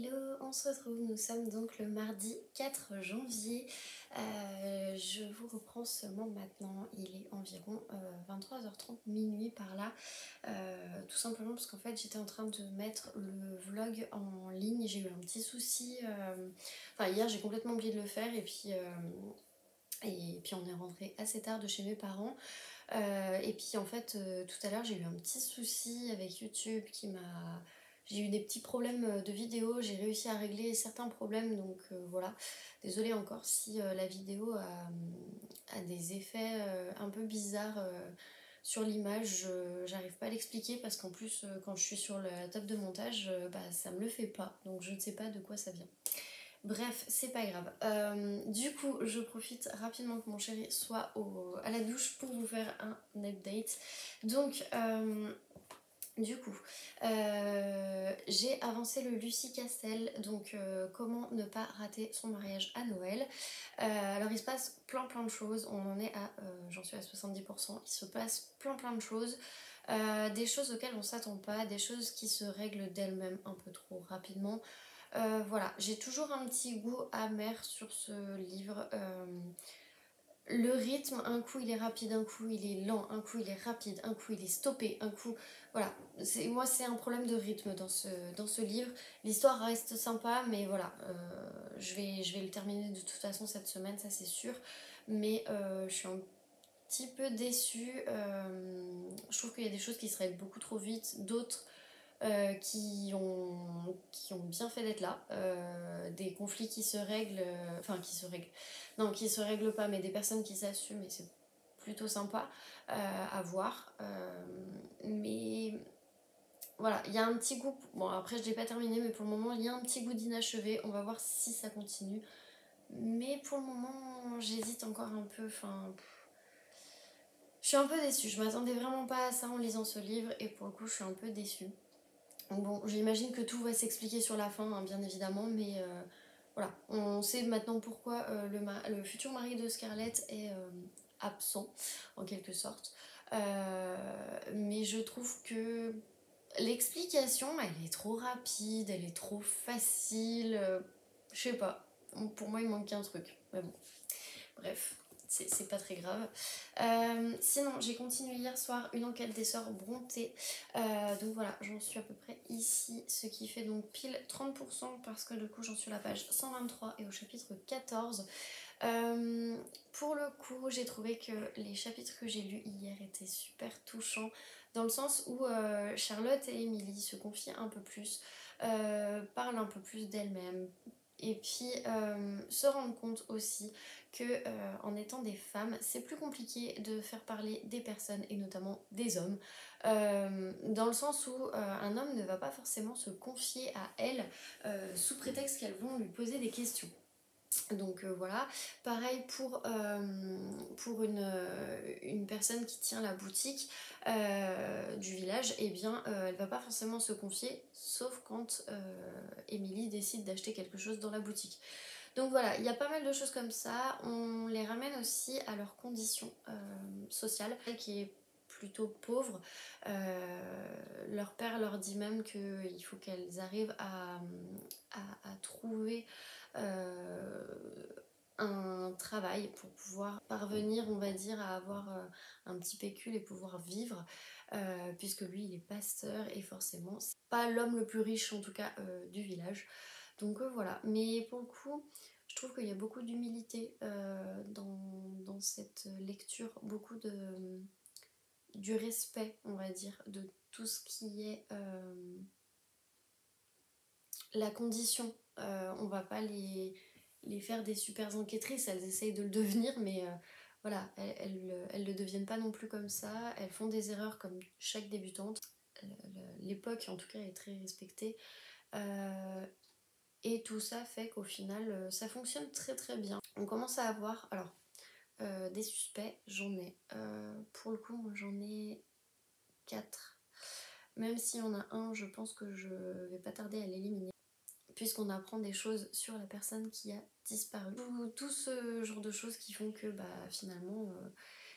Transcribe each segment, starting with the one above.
Hello, on se retrouve, nous sommes donc le mardi 4 janvier. Je vous reprends seulement maintenant, il est environ 23h30, minuit par là. Tout simplement parce qu'en fait j'étais en train de mettre le vlog en ligne, j'ai eu un petit souci. Enfin hier j'ai complètement oublié de le faire et puis on est rentré assez tard de chez mes parents. Et puis en fait tout à l'heure j'ai eu un petit souci avec YouTube qui m'a... J'ai eu des petits problèmes de vidéo, j'ai réussi à régler certains problèmes, donc voilà. Désolée encore si la vidéo a des effets un peu bizarres sur l'image. J'arrive pas à l'expliquer parce qu'en plus quand je suis sur la table de montage, bah, ça me le fait pas, donc je ne sais pas de quoi ça vient. Bref, c'est pas grave. Du coup, je profite rapidement que mon chéri soit à la douche pour vous faire un update. Donc, du coup, j'ai avancé le Lucie Castel, donc comment ne pas rater son mariage à Noël. Alors il se passe plein de choses, on en est à, j'en suis à 70%, il se passe plein de choses. Des choses auxquelles on s'attend pas, des choses qui se règlent d'elles-mêmes un peu trop rapidement. Voilà, j'ai toujours un petit goût amer sur ce livre. Le rythme, un coup il est rapide, un coup il est lent, un coup il est rapide, un coup il est stoppé, un coup... Voilà, moi c'est un problème de rythme dans ce livre. L'histoire reste sympa, mais voilà, je vais le terminer de toute façon cette semaine, ça c'est sûr. Mais je suis un petit peu déçue. Je trouve qu'il y a des choses qui se règlent beaucoup trop vite, d'autres qui ont bien fait d'être là, des conflits qui se règlent, non qui se règlent pas, mais des personnes qui s'assument et c'est plutôt sympa à voir. Mais voilà, il y a un petit goût, bon après je l'ai pas terminé, mais pour le moment il y a un petit goût d'inachevé, on va voir si ça continue. Mais pour le moment j'hésite encore un peu, enfin... Je suis un peu déçue, je m'attendais vraiment pas à ça en lisant ce livre et pour le coup je suis un peu déçue. Bon, j'imagine que tout va s'expliquer sur la fin, hein, bien évidemment, mais voilà, on sait maintenant pourquoi le futur mari de Scarlett est absent, en quelque sorte. Mais je trouve que l'explication, elle est trop rapide, elle est trop facile, je sais pas, pour moi il manque un truc, mais bon, bref. C'est pas très grave. Sinon, j'ai continué hier soir une enquête des sœurs Brontë. Donc voilà, j'en suis à peu près ici, ce qui fait donc pile 30% parce que du coup j'en suis à la page 123 et au chapitre 14. Pour le coup, j'ai trouvé que les chapitres que j'ai lus hier étaient super touchants dans le sens où Charlotte et Emily se confient un peu plus, parlent un peu plus d'elles-mêmes et puis se rendent compte aussi que en étant des femmes, c'est plus compliqué de faire parler des personnes et notamment des hommes, dans le sens où un homme ne va pas forcément se confier à elles sous prétexte qu'elles vont lui poser des questions. Donc voilà, pareil pour une personne qui tient la boutique du village, et eh bien elle va pas forcément se confier, sauf quand Émilie décide d'acheter quelque chose dans la boutique. Donc voilà, il y a pas mal de choses comme ça, on les ramène aussi à leurs conditions sociales, qui est plutôt pauvre. Leur père leur dit même qu'il faut qu'elles arrivent à trouver un travail pour pouvoir parvenir, on va dire, à avoir un petit pécule et pouvoir vivre, puisque lui il est pasteur et forcément c'est pas l'homme le plus riche en tout cas du village. Donc voilà, mais pour le coup je trouve qu'il y a beaucoup d'humilité dans cette lecture, beaucoup du respect, on va dire, de tout ce qui est la condition. On va pas les faire des super enquêtrices, elles essayent de le devenir, mais voilà, elles le deviennent pas non plus comme ça, elles font des erreurs comme chaque débutante. L'époque en tout cas est très respectée. Et tout ça fait qu'au final ça fonctionne très bien. On commence à avoir, alors des suspects, j'en ai. Pour le coup, moi j'en ai 4. Même s'il y en a un, je pense que je vais pas tarder à l'éliminer, puisqu'on apprend des choses sur la personne qui a disparu. Tout ce genre de choses qui font que bah, finalement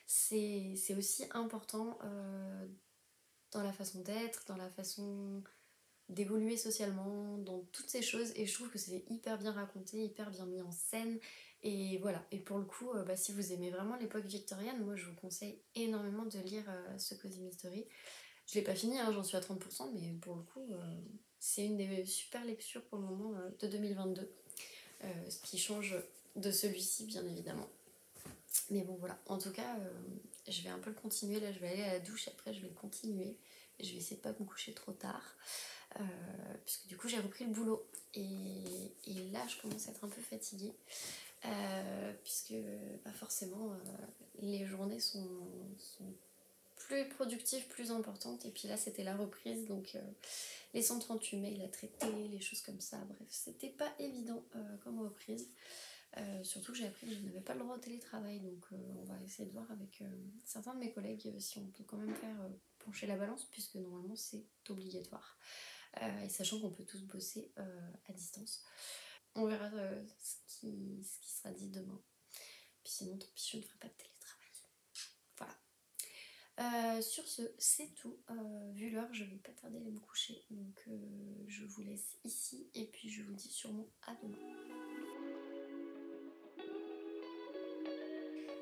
c'est aussi important dans la façon d'être, dans la façon d'évoluer socialement, dans toutes ces choses, et je trouve que c'est hyper bien raconté, hyper bien mis en scène, et voilà. Et pour le coup, bah, si vous aimez vraiment l'époque victorienne, moi je vous conseille énormément de lire ce Cozy Mystery. Je l'ai pas fini, hein, j'en suis à 30%, mais pour le coup, c'est une des super lectures pour le moment de 2022, ce qui change de celui-ci bien évidemment. Mais bon voilà, en tout cas, je vais un peu le continuer, là je vais aller à la douche, après je vais le continuer. Je vais essayer de pas me coucher trop tard, puisque du coup j'ai repris le boulot. Et là je commence à être un peu fatiguée, puisque bah forcément les journées sont plus productives, plus importantes. Et puis là c'était la reprise, donc les 138 mails à traiter, les choses comme ça, bref, c'était pas évident comme reprise. Surtout que j'ai appris que je n'avais pas le droit au télétravail, donc on va essayer de voir avec certains de mes collègues si on peut quand même faire pencher la balance, puisque normalement c'est obligatoire. Et sachant qu'on peut tous bosser à distance. On verra ce qui sera dit demain. Puis sinon, tant pis, je ne ferai pas de télétravail. Voilà. Sur ce, c'est tout. Vu l'heure, je vais pas tarder à aller me coucher. Donc je vous laisse ici et puis je vous dis sûrement à demain.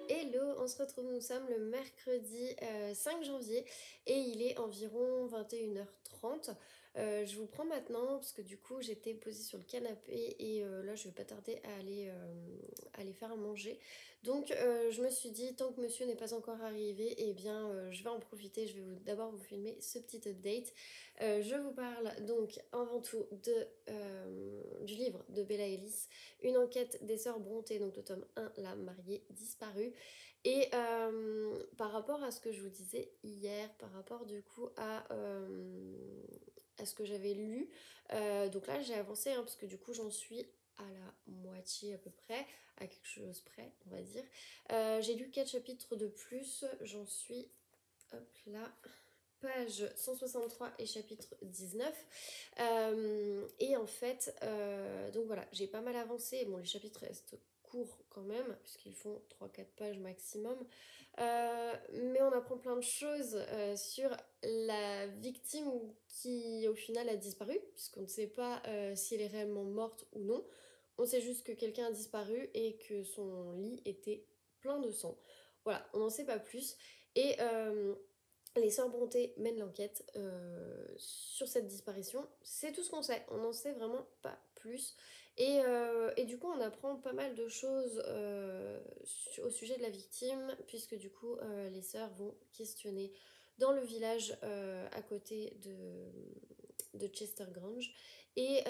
Hello, on se retrouve, nous sommes le mercredi 5 janvier et il est environ 21h30. Je vous prends maintenant parce que du coup j'étais posée sur le canapé et là je vais pas tarder à aller faire à manger. Donc je me suis dit, tant que monsieur n'est pas encore arrivé, eh bien je vais en profiter, je vais d'abord vous filmer ce petit update. Je vous parle donc avant tout du livre de Bella Ellis, Une enquête des sœurs Brontë, donc le tome 1, La mariée disparue. Et par rapport à ce que je vous disais hier, par rapport du coup à ce que j'avais lu, donc là j'ai avancé, hein, parce que du coup j'en suis à la moitié à peu près, à quelque chose près on va dire. J'ai lu 4 chapitres de plus, j'en suis, hop là, page 163 et chapitre 19. Et en fait, donc voilà, j'ai pas mal avancé. Bon, les chapitres restent courts quand même, puisqu'ils font 3-4 pages maximum. Mais on apprend plein de choses sur la victime qui au final a disparu, puisqu'on ne sait pas si elle est réellement morte ou non. On sait juste que quelqu'un a disparu et que son lit était plein de sang. Voilà, on n'en sait pas plus. Et les sœurs Brontë mènent l'enquête sur cette disparition. C'est tout ce qu'on sait, on n'en sait vraiment pas plus. Et du coup, on apprend pas mal de choses au sujet de la victime, puisque du coup, les sœurs vont questionner dans le village à côté de Chester Grange. Et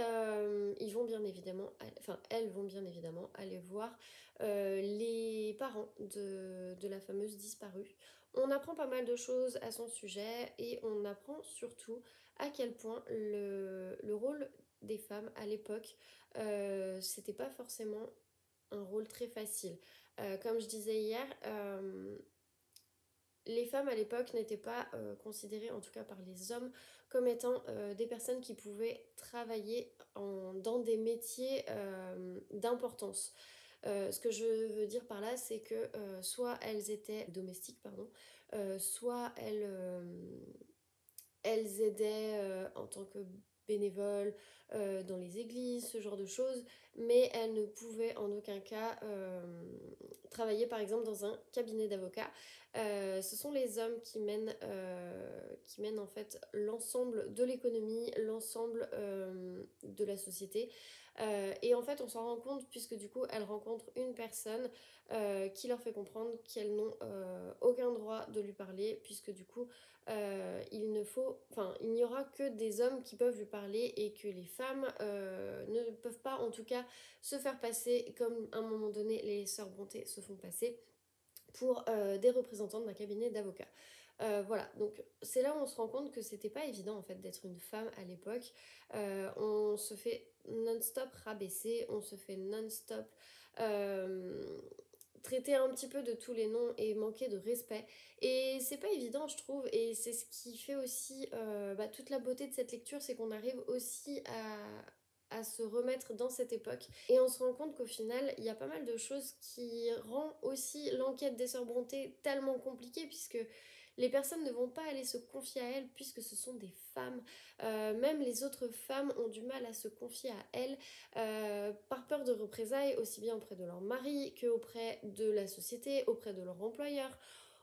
ils vont bien évidemment, enfin, elles vont bien évidemment aller voir les parents de la fameuse disparue. On apprend pas mal de choses à son sujet et on apprend surtout à quel point le rôle des femmes à l'époque, c'était pas forcément un rôle très facile. Comme je disais hier, les femmes à l'époque n'étaient pas considérées, en tout cas par les hommes, comme étant des personnes qui pouvaient travailler dans des métiers d'importance. Ce que je veux dire par là, c'est que soit elles étaient domestiques, pardon, soit elles aidaient en tant que bénévoles dans les églises, ce genre de choses, mais elles ne pouvaient en aucun cas travailler par exemple dans un cabinet d'avocats. Ce sont les hommes qui mènent en fait l'ensemble de l'économie, l'ensemble de la société. Et en fait on s'en rend compte puisque du coup elles rencontrent une personne qui leur fait comprendre qu'elles n'ont aucun droit de lui parler, puisque du coup il n'y aura que des hommes qui peuvent lui parler et que les femmes ne peuvent pas en tout cas se faire passer comme à un moment donné les sœurs Brontë se font passer pour des représentants d'un cabinet d'avocats. Voilà, donc c'est là où on se rend compte que c'était pas évident en fait d'être une femme à l'époque. On se fait non-stop rabaisser, on se fait non-stop traiter un petit peu de tous les noms et manquer de respect. Et c'est pas évident, je trouve, et c'est ce qui fait aussi toute la beauté de cette lecture, c'est qu'on arrive aussi à se remettre dans cette époque. Et on se rend compte qu'au final, il y a pas mal de choses qui rend aussi l'enquête des sœurs Brontë tellement compliquée, puisque les personnes ne vont pas aller se confier à elles puisque ce sont des femmes. Même les autres femmes ont du mal à se confier à elles par peur de représailles, aussi bien auprès de leur mari qu'auprès de la société, auprès de leur employeur,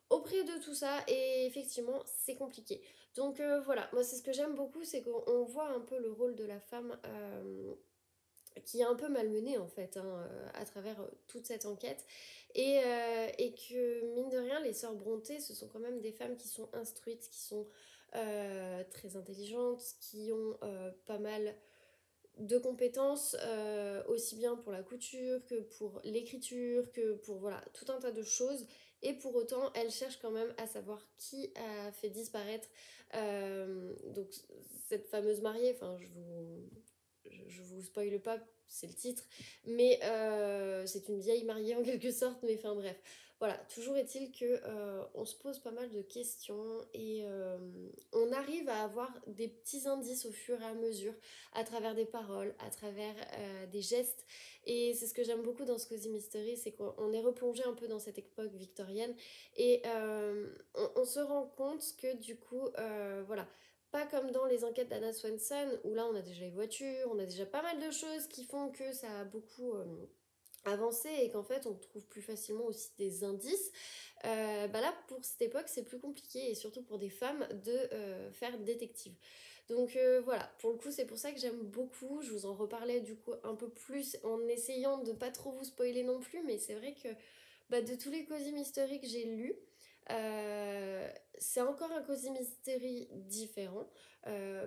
auprès de tout ça, et effectivement c'est compliqué. Donc voilà, moi c'est ce que j'aime beaucoup, c'est qu'on voit un peu le rôle de la femme qui est un peu malmenée en fait hein, à travers toute cette enquête, et que mine de rien les sœurs Brontë ce sont quand même des femmes qui sont instruites, qui sont très intelligentes, qui ont pas mal de compétences, aussi bien pour la couture que pour l'écriture, que pour voilà, tout un tas de choses. Et pour autant, elle cherche quand même à savoir qui a fait disparaître donc cette fameuse mariée. Enfin, je vous spoile pas, c'est le titre, mais c'est une vieille mariée en quelque sorte. Mais enfin bref, voilà. Toujours est-il que on se pose pas mal de questions et on arrive à avoir des petits indices au fur et à mesure à travers des paroles, à travers des gestes. Et c'est ce que j'aime beaucoup dans ce Cozy Mystery, c'est qu'on est replongé un peu dans cette époque victorienne et on se rend compte que du coup, voilà, pas comme dans les enquêtes d'Anna Swenson, où là on a déjà les voitures, on a déjà pas mal de choses qui font que ça a beaucoup avancé et qu'en fait on trouve plus facilement aussi des indices. Bah là pour cette époque c'est plus compliqué et surtout pour des femmes de faire détective. Donc voilà, pour le coup c'est pour ça que j'aime beaucoup, je vous en reparlais du coup un peu plus en essayant de pas trop vous spoiler non plus, mais c'est vrai que bah, de tous les Cozy Mystery que j'ai lus, c'est encore un Cozy Mystery différent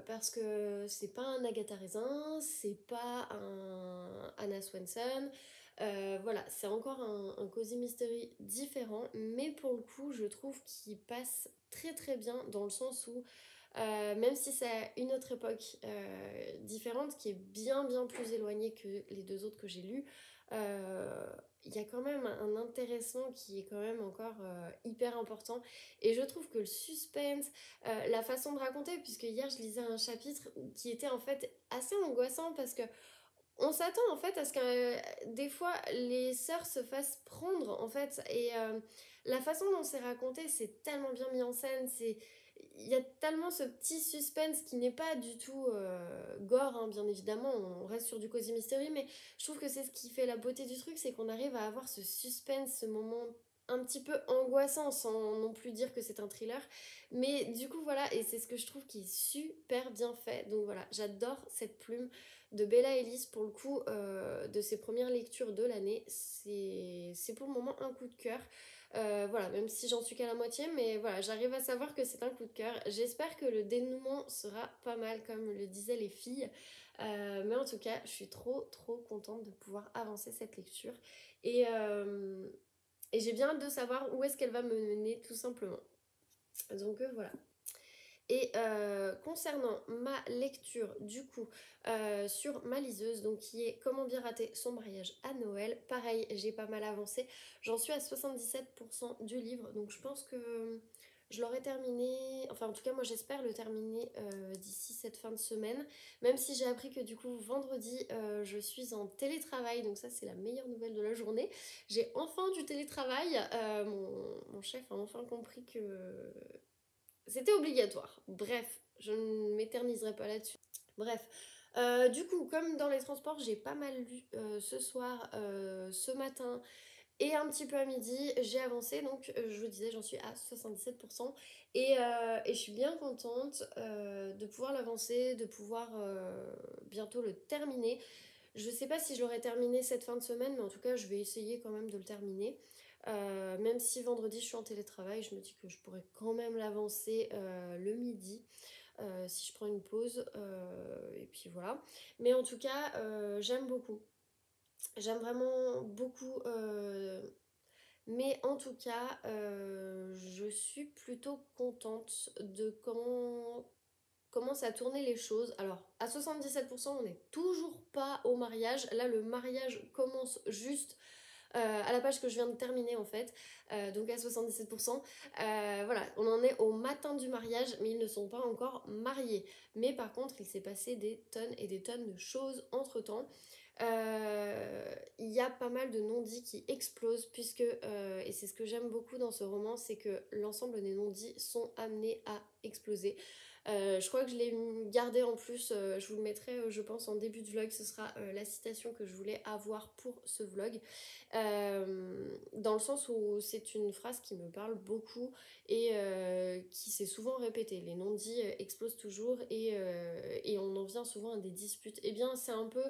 parce que c'est pas un Agatha Raisin, c'est pas un Anna Swenson, voilà, c'est encore un Cozy Mystery différent, mais pour le coup, je trouve qu'il passe très très bien dans le sens où, même si c'est à une autre époque différente, qui est bien bien plus éloignée que les deux autres que j'ai lus, il y a quand même un intéressement qui est quand même encore hyper important. Et je trouve que le suspense, la façon de raconter, puisque hier je lisais un chapitre qui était en fait assez angoissant parce que on s'attend en fait à ce que des fois les sœurs se fassent prendre en fait, et la façon dont c'est raconté c'est tellement bien mis en scène, c'est il y a tellement ce petit suspense qui n'est pas du tout gore hein, bien évidemment on reste sur du Cozy Mystery, mais je trouve que c'est ce qui fait la beauté du truc, c'est qu'on arrive à avoir ce suspense, ce moment un petit peu angoissant sans non plus dire que c'est un thriller, mais du coup voilà, et c'est ce que je trouve qui est super bien fait. Donc voilà, j'adore cette plume de Bella Ellis pour le coup, de ses premières lectures de l'année. C'est pour le moment un coup de cœur. Voilà, même si j'en suis qu'à la moitié, mais voilà, j'arrive à savoir que c'est un coup de cœur. J'espère que le dénouement sera pas mal, comme le disaient les filles. Mais en tout cas, je suis trop trop contente de pouvoir avancer cette lecture. Et, euh, et j'ai bien hâte de savoir où est-ce qu'elle va me mener, tout simplement. Donc voilà. Et concernant ma lecture du coup sur ma liseuse, donc qui est Comment bien rater son mariage à Noël, pareil j'ai pas mal avancé, j'en suis à 77% du livre, donc je pense que je l'aurai terminé, enfin en tout cas moi j'espère le terminer d'ici cette fin de semaine, même si j'ai appris que du coup vendredi je suis en télétravail, donc ça c'est la meilleure nouvelle de la journée, j'ai enfin du télétravail, mon chef a enfin compris que c'était obligatoire. Bref, je ne m'éterniserai pas là-dessus. Bref, du coup, comme dans les transports, j'ai pas mal lu ce soir, ce matin et un petit peu à midi, j'ai avancé. Donc, je vous disais, j'en suis à 77%. Et je suis bien contente de pouvoir l'avancer, de pouvoir bientôt le terminer. Je sais pas si je l'aurai terminé cette fin de semaine, mais en tout cas, je vais essayer quand même de le terminer. Même si vendredi je suis en télétravail, je me dis que je pourrais quand même l'avancer le midi si je prends une pause. Et puis voilà. Mais en tout cas, j'aime beaucoup. J'aime vraiment beaucoup. Mais en tout cas, je suis plutôt contente de comment commence à tourner les choses. Alors, à 77%, on n'est toujours pas au mariage. Là, le mariage commence juste à la page que je viens de terminer en fait, donc à 77%. Voilà, on en est au matin du mariage, mais ils ne sont pas encore mariés. Mais par contre, il s'est passé des tonnes et des tonnes de choses entre-temps. il y a pas mal de non-dits qui explosent puisque, et c'est ce que j'aime beaucoup dans ce roman, c'est que l'ensemble des non-dits sont amenés à exploser. Je crois que je l'ai gardé en plus, je vous le mettrai je pense en début de vlog, ce sera la citation que je voulais avoir pour ce vlog. Dans le sens où c'est une phrase qui me parle beaucoup et qui s'est souvent répétée. Les non-dits explosent toujours et on en vient souvent à des disputes. Et bien c'est un peu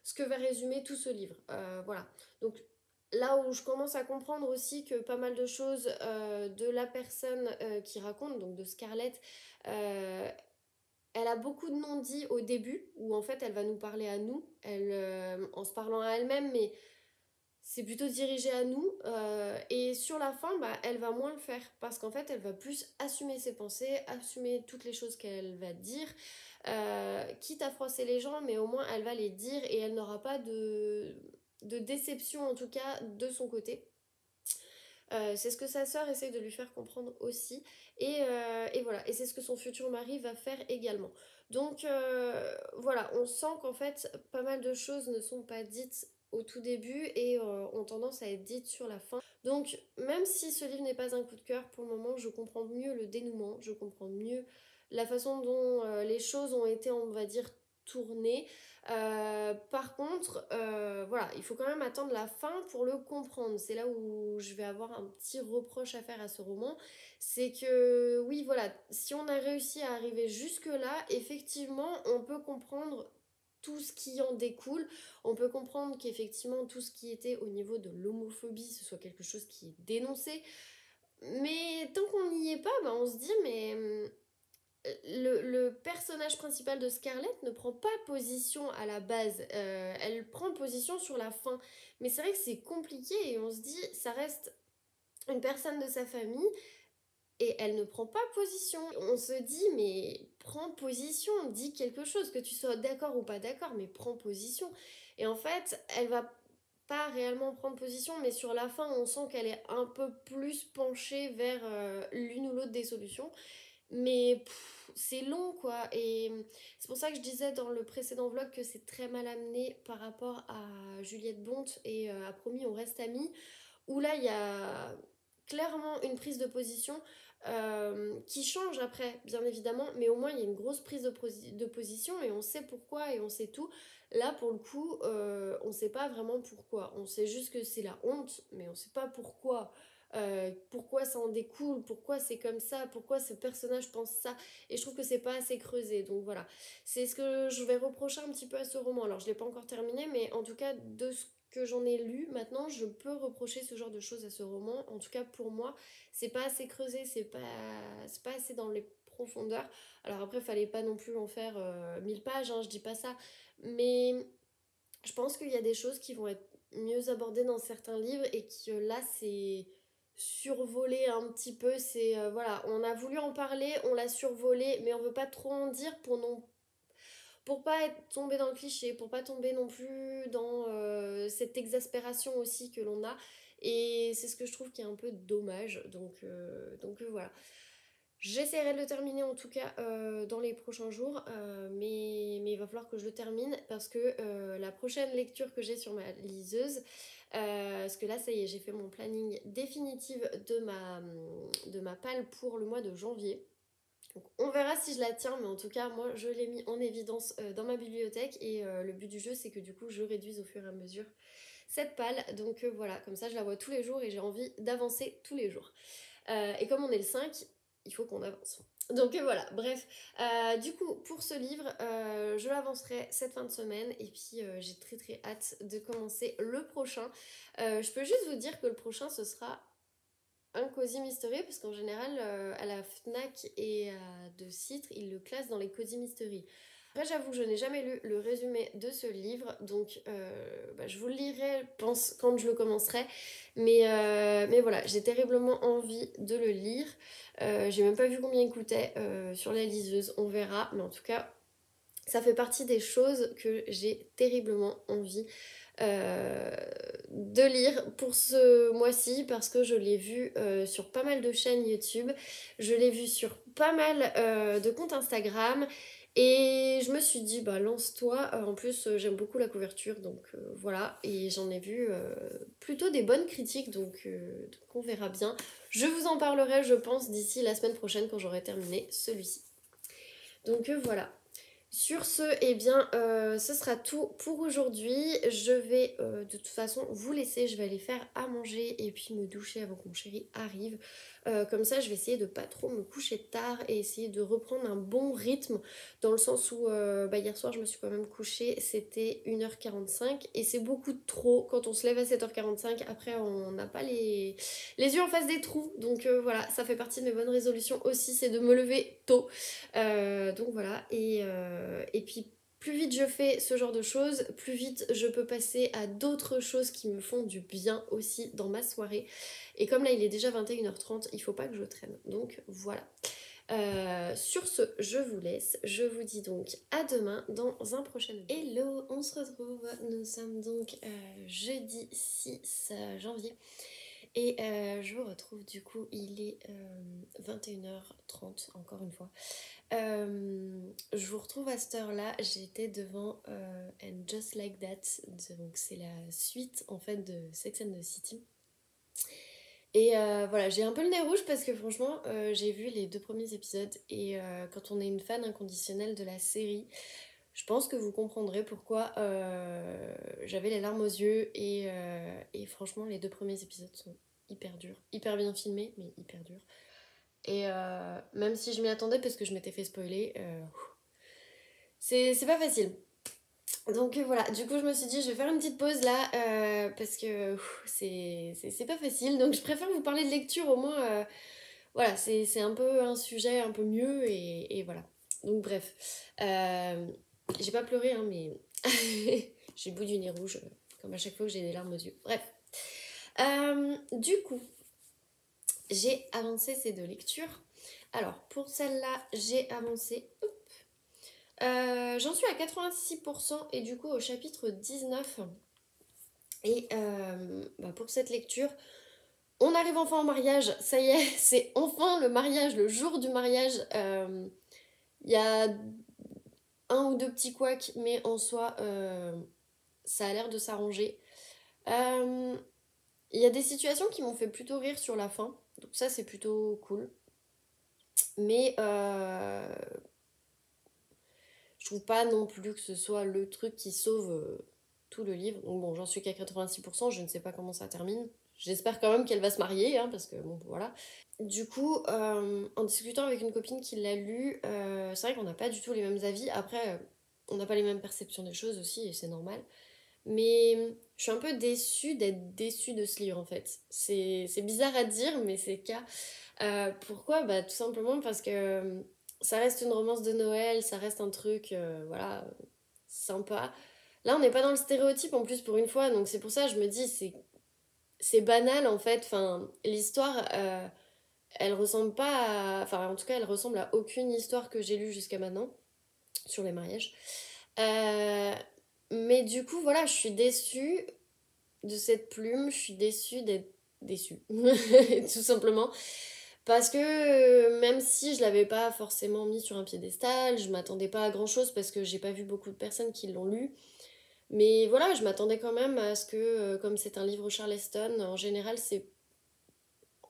ce que va résumer tout ce livre. Voilà. Donc là où je commence à comprendre aussi que pas mal de choses de la personne qui raconte, donc de Scarlett, euh, elle a beaucoup de non-dits au début, où en fait elle va nous parler à nous, en se parlant à elle-même, mais c'est plutôt dirigé à nous. Et sur la fin, bah, elle va moins le faire, parce qu'en fait elle va plus assumer ses pensées, assumer toutes les choses qu'elle va dire, quitte à froisser les gens, mais au moins elle va les dire et elle n'aura pas de déception en tout cas de son côté. C'est ce que sa sœur essaye de lui faire comprendre aussi. Et voilà, et c'est ce que son futur mari va faire également. Donc voilà, on sent qu'en fait, pas mal de choses ne sont pas dites au tout début et ont tendance à être dites sur la fin. Donc même si ce livre n'est pas un coup de cœur, pour le moment, je comprends mieux le dénouement, je comprends mieux la façon dont les choses ont été, on va dire, tournées. Par contre, voilà, il faut quand même attendre la fin pour le comprendre. C'est là où je vais avoir un petit reproche à faire à ce roman. C'est que, oui, voilà, si on a réussi à arriver jusque-là, effectivement, on peut comprendre tout ce qui en découle. On peut comprendre qu'effectivement, tout ce qui était au niveau de l'homophobie, ce soit quelque chose qui est dénoncé. Mais tant qu'on n'y est pas, bah, on se dit, mais le personnage principal de Scarlett ne prend pas position à la base, elle prend position sur la fin. Mais c'est vrai que c'est compliqué et on se dit, ça reste une personne de sa famille et elle ne prend pas position. On se dit, mais prends position, dis quelque chose, que tu sois d'accord ou pas d'accord, mais prends position. Et en fait, elle va pas réellement prendre position, mais sur la fin, on sent qu'elle est un peu plus penchée vers l'une ou l'autre des solutions. Mais c'est long quoi. Et c'est pour ça que je disais dans le précédent vlog que c'est très mal amené par rapport à Juliette Bonte et à Promis on reste amis. Où là il y a clairement une prise de position qui change après, bien évidemment, mais au moins il y a une grosse prise de position et on sait pourquoi et on sait tout. Là, pour le coup, on sait pas vraiment pourquoi. On sait juste que c'est la honte, mais on sait pas pourquoi. Pourquoi ça en découle, pourquoi c'est comme ça, pourquoi ce personnage pense ça. Et je trouve que c'est pas assez creusé. Donc voilà, c'est ce que je vais reprocher un petit peu à ce roman. Alors je l'ai pas encore terminé, mais en tout cas, de ce que j'en ai lu maintenant, je peux reprocher ce genre de choses à ce roman. En tout cas, pour moi, c'est pas assez creusé, c'est pas assez dans les profondeurs. Alors après, fallait pas non plus en faire 1000 pages, hein, je dis pas ça. Mais je pense qu'il y a des choses qui vont être mieux abordées dans certains livres et que là, c'est survolé un petit peu. C'est voilà, on a voulu en parler, on l'a survolé, mais on veut pas trop en dire pour pas être tombé dans le cliché, pour pas tomber non plus dans cette exaspération aussi que l'on a. Et c'est ce que je trouve qui est un peu dommage. Donc voilà. J'essaierai de le terminer en tout cas dans les prochains jours, mais il va falloir que je le termine parce que la prochaine lecture que j'ai sur ma liseuse, parce que là ça y est, j'ai fait mon planning définitif de ma palle pour le mois de janvier. Donc, on verra si je la tiens, mais en tout cas, moi, je l'ai mis en évidence dans ma bibliothèque et le but du jeu, c'est que du coup, je réduise au fur et à mesure cette palle. Donc voilà, comme ça, je la vois tous les jours et j'ai envie d'avancer tous les jours. Et comme on est le 5, il faut qu'on avance. Donc voilà, bref. Du coup, pour ce livre, je l'avancerai cette fin de semaine et puis j'ai très très hâte de commencer le prochain. Je peux juste vous dire que le prochain, ce sera un Cozy Mystery parce qu'en général à la FNAC et à De Citre ils le classent dans les Cozy Mystery. Après j'avoue que je n'ai jamais lu le résumé de ce livre donc bah, je vous le lirai je pense quand je le commencerai mais voilà j'ai terriblement envie de le lire. J'ai même pas vu combien il coûtait sur la liseuse, on verra, mais en tout cas ça fait partie des choses que j'ai terriblement envie de lire pour ce mois-ci parce que je l'ai vu sur pas mal de chaînes YouTube, je l'ai vu sur pas mal de comptes Instagram et je me suis dit bah lance-toi, en plus j'aime beaucoup la couverture donc voilà, et j'en ai vu plutôt des bonnes critiques donc on verra bien. Je vous en parlerai je pense d'ici la semaine prochaine quand j'aurai terminé celui-ci. Donc voilà. Sur ce, eh bien, ce sera tout pour aujourd'hui. Je vais de toute façon vous laisser, je vais aller faire à manger et puis me doucher avant que mon chéri arrive. Comme ça, je vais essayer de pas trop me coucher tard et essayer de reprendre un bon rythme dans le sens où hier soir, je me suis quand même couchée, c'était 1h45 et c'est beaucoup trop quand on se lève à 7h45. Après, on n'a pas les yeux en face des trous. Donc voilà, ça fait partie de mes bonnes résolutions aussi, c'est de me lever tôt. Donc voilà, et puis plus vite je fais ce genre de choses, plus vite je peux passer à d'autres choses qui me font du bien aussi dans ma soirée. Et comme là il est déjà 21h30, il faut pas que je traîne. Donc voilà. Sur ce, je vous laisse. Je vous dis donc à demain dans un prochain vidéo. Hello, on se retrouve. Nous sommes donc jeudi 6 janvier. Et je vous retrouve du coup, il est 21h30 encore une fois. Je vous retrouve à cette heure-là, j'étais devant And Just Like That, donc c'est la suite en fait de Sex and the City. Et voilà, j'ai un peu le nez rouge parce que franchement, j'ai vu les 2 premiers épisodes et quand on est une fan inconditionnelle de la série, je pense que vous comprendrez pourquoi j'avais les larmes aux yeux et franchement, les 2 premiers épisodes sont hyper durs, hyper bien filmés, mais hyper durs. Et même si je m'y attendais parce que je m'étais fait spoiler, c'est pas facile. Donc voilà, du coup je me suis dit je vais faire une petite pause là parce que c'est pas facile. Donc je préfère vous parler de lecture au moins. Voilà, c'est un peu un sujet un peu mieux et voilà. Donc bref, j'ai pas pleuré hein, mais j'ai le bout du nez rouge comme à chaque fois que j'ai des larmes aux yeux. Bref, du coup j'ai avancé ces 2 lectures. Alors pour celle-là j'ai avancé. J'en suis à 86% et du coup au chapitre 19. Et pour cette lecture, on arrive enfin au mariage. Ça y est, c'est enfin le mariage, le jour du mariage. Il y a un ou deux petits couacs, mais en soi, ça a l'air de s'arranger. Il y a des situations qui m'ont fait plutôt rire sur la fin. Donc ça, c'est plutôt cool. Mais je trouve pas non plus que ce soit le truc qui sauve tout le livre. Donc bon, j'en suis qu'à 86%, je ne sais pas comment ça termine. J'espère quand même qu'elle va se marier, hein, parce que bon, voilà. Du coup, en discutant avec une copine qui l'a lu, c'est vrai qu'on n'a pas du tout les mêmes avis. Après, on n'a pas les mêmes perceptions des choses aussi, et c'est normal. Mais je suis un peu déçue d'être déçue de ce livre, en fait. C'est bizarre à dire, mais c'est le cas. Pourquoi? Bah tout simplement parce que ça reste une romance de Noël, ça reste un truc, voilà, sympa. Là, on n'est pas dans le stéréotype en plus pour une fois, donc c'est pour ça que je me dis, c'est banal en fait. Enfin, l'histoire, elle ressemble pas à... Enfin, en tout cas, elle ressemble à aucune histoire que j'ai lue jusqu'à maintenant sur les mariages. Mais du coup, voilà, je suis déçue de cette plume, je suis déçue d'être déçue, tout simplement. Parce que même si je l'avais pas forcément mis sur un piédestal, je m'attendais pas à grand chose parce que j'ai pas vu beaucoup de personnes qui l'ont lu. Mais voilà, je m'attendais quand même à ce que, comme c'est un livre Charleston, en général, c'est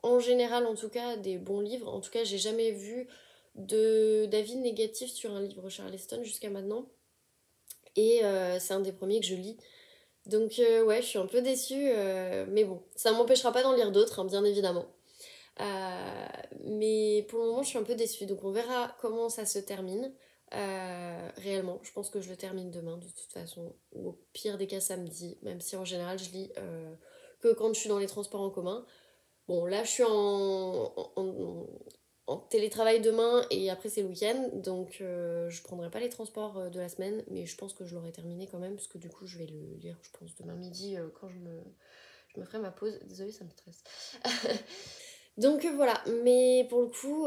en général en tout cas des bons livres. En tout cas, j'ai jamais vu d'avis négatifs sur un livre Charleston jusqu'à maintenant. Et c'est un des premiers que je lis. Donc ouais, je suis un peu déçue, mais bon, ça m'empêchera pas d'en lire d'autres, hein, bien évidemment. Mais pour le moment, je suis un peu déçue. Donc on verra comment ça se termine. Réellement, je pense que je le termine demain de toute façon, ou au pire des cas samedi, même si en général je lis que quand je suis dans les transports en commun. Bon, là je suis en télétravail demain et après c'est le week-end, donc je prendrai pas les transports de la semaine, mais je pense que je l'aurai terminé quand même, parce que du coup je vais le lire, je pense, demain midi quand je me ferai ma pause. Désolée, ça me stresse. Donc voilà, mais pour le coup,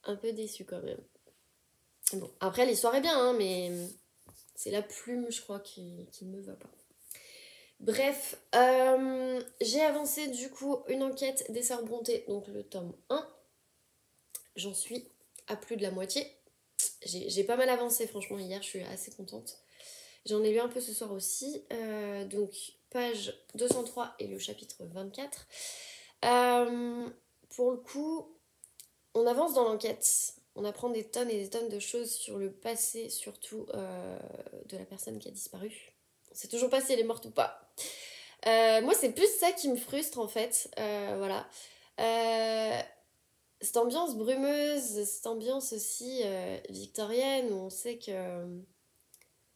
un peu déçue quand même. Bon, après l'histoire est bien, hein, mais C'est la plume, je crois, qui ne me va pas. Bref, j'ai avancé du coup une enquête des Sœurs Brontë, donc le tome 1. J'en suis à plus de la moitié. J'ai pas mal avancé, franchement, hier, je suis assez contente. J'en ai lu un peu ce soir aussi. Donc, page 203 et le chapitre 24. Pour le coup, on avance dans l'enquête. On apprend des tonnes et des tonnes de choses sur le passé, surtout de la personne qui a disparu. On sait toujours pas si elle est morte ou pas. Moi, c'est plus ça qui me frustre en fait. Voilà. Cette ambiance brumeuse, cette ambiance aussi victorienne où on sait que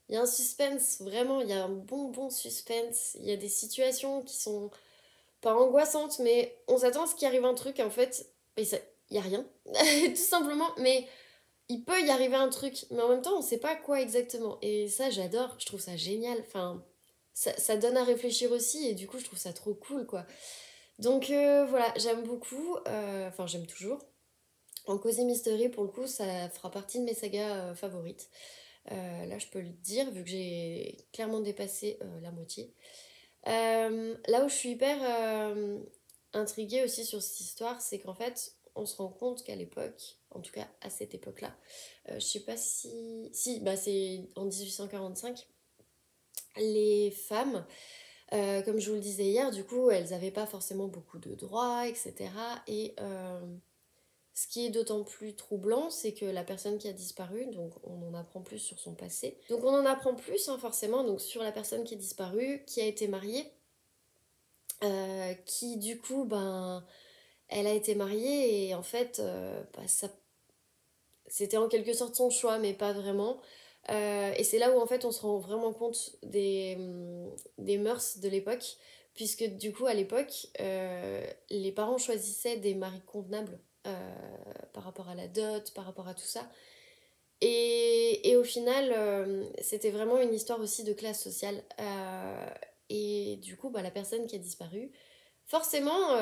il y a un suspense, vraiment, il y a un bon suspense. Il y a des situations qui sont pas angoissantes, mais on s'attend à ce qu'il arrive un truc, en fait, il y a rien, tout simplement, mais il peut y arriver un truc, mais en même temps, on sait pas quoi exactement. Et ça, j'adore, je trouve ça génial, enfin, ça donne à réfléchir aussi, et du coup, je trouve ça trop cool, quoi. Donc voilà, j'aime beaucoup, enfin, j'aime toujours. En Cozy Mystery, pour le coup, ça fera partie de mes sagas favorites. Là, je peux le dire, vu que j'ai clairement dépassé la moitié. Là où je suis hyper intriguée aussi sur cette histoire, c'est qu'en fait, on se rend compte qu'à l'époque, en tout cas à cette époque-là, je sais pas si... Si, bah c'est en 1845, les femmes, comme je vous le disais hier, du coup, elles n'avaient pas forcément beaucoup de droits, etc. Et ce qui est d'autant plus troublant, c'est que la personne qui a disparu, donc on en apprend plus sur son passé. Donc on en apprend plus forcément donc sur la personne qui est disparue, qui a été mariée, qui du coup, ben, elle a été mariée et en fait, bah, ça, c'était en quelque sorte son choix, mais pas vraiment. Et c'est là où en fait on se rend vraiment compte des mœurs de l'époque, puisque du coup à l'époque, les parents choisissaient des maris convenables par rapport à la dot, par rapport à tout ça. Et au final, c'était vraiment une histoire aussi de classe sociale. Et du coup, bah, la personne qui a disparu, forcément,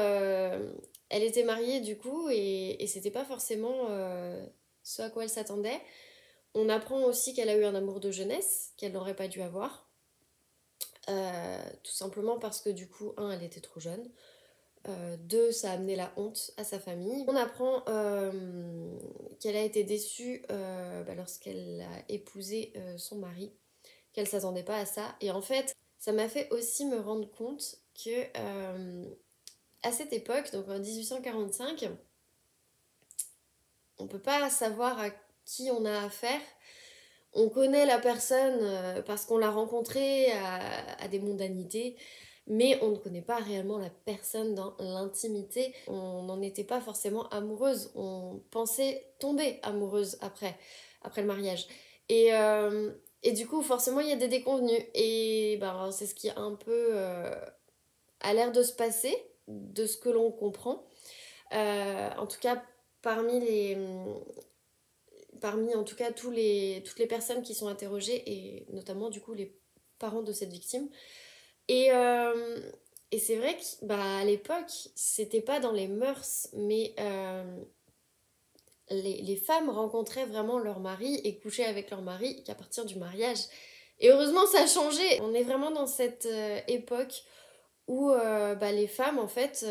elle était mariée du coup, et c'était pas forcément ce à quoi elle s'attendait. On apprend aussi qu'elle a eu un amour de jeunesse, qu'elle n'aurait pas dû avoir. Tout simplement parce que du coup, un, elle était trop jeune. Deux, ça a amené la honte à sa famille. On apprend qu'elle a été déçue lorsqu'elle a épousé son mari, qu'elle s'attendait pas à ça. Et en fait, ça m'a fait aussi me rendre compte que à cette époque, donc en 1845, on peut pas savoir à qui on a affaire. On connaît la personne parce qu'on l'a rencontrée à des mondanités, mais on ne connaît pas réellement la personne dans l'intimité. On n'en était pas forcément amoureuse. On pensait tomber amoureuse après le mariage. Et, euh, et du coup, forcément, il y a des déconvenus. Et ben, c'est ce qui a un peu a l'air de se passer, de ce que l'on comprend. En tout cas, parmi les, parmi en tout cas toutes les personnes qui sont interrogées et notamment du coup les parents de cette victime. Et, euh, et c'est vrai que bah, à l'époque, c'était pas dans les mœurs, mais les femmes rencontraient vraiment leur mari et couchaient avec leur mari qu'à partir du mariage. Et heureusement, ça a changé. On est vraiment dans cette époque où bah, les femmes, en fait,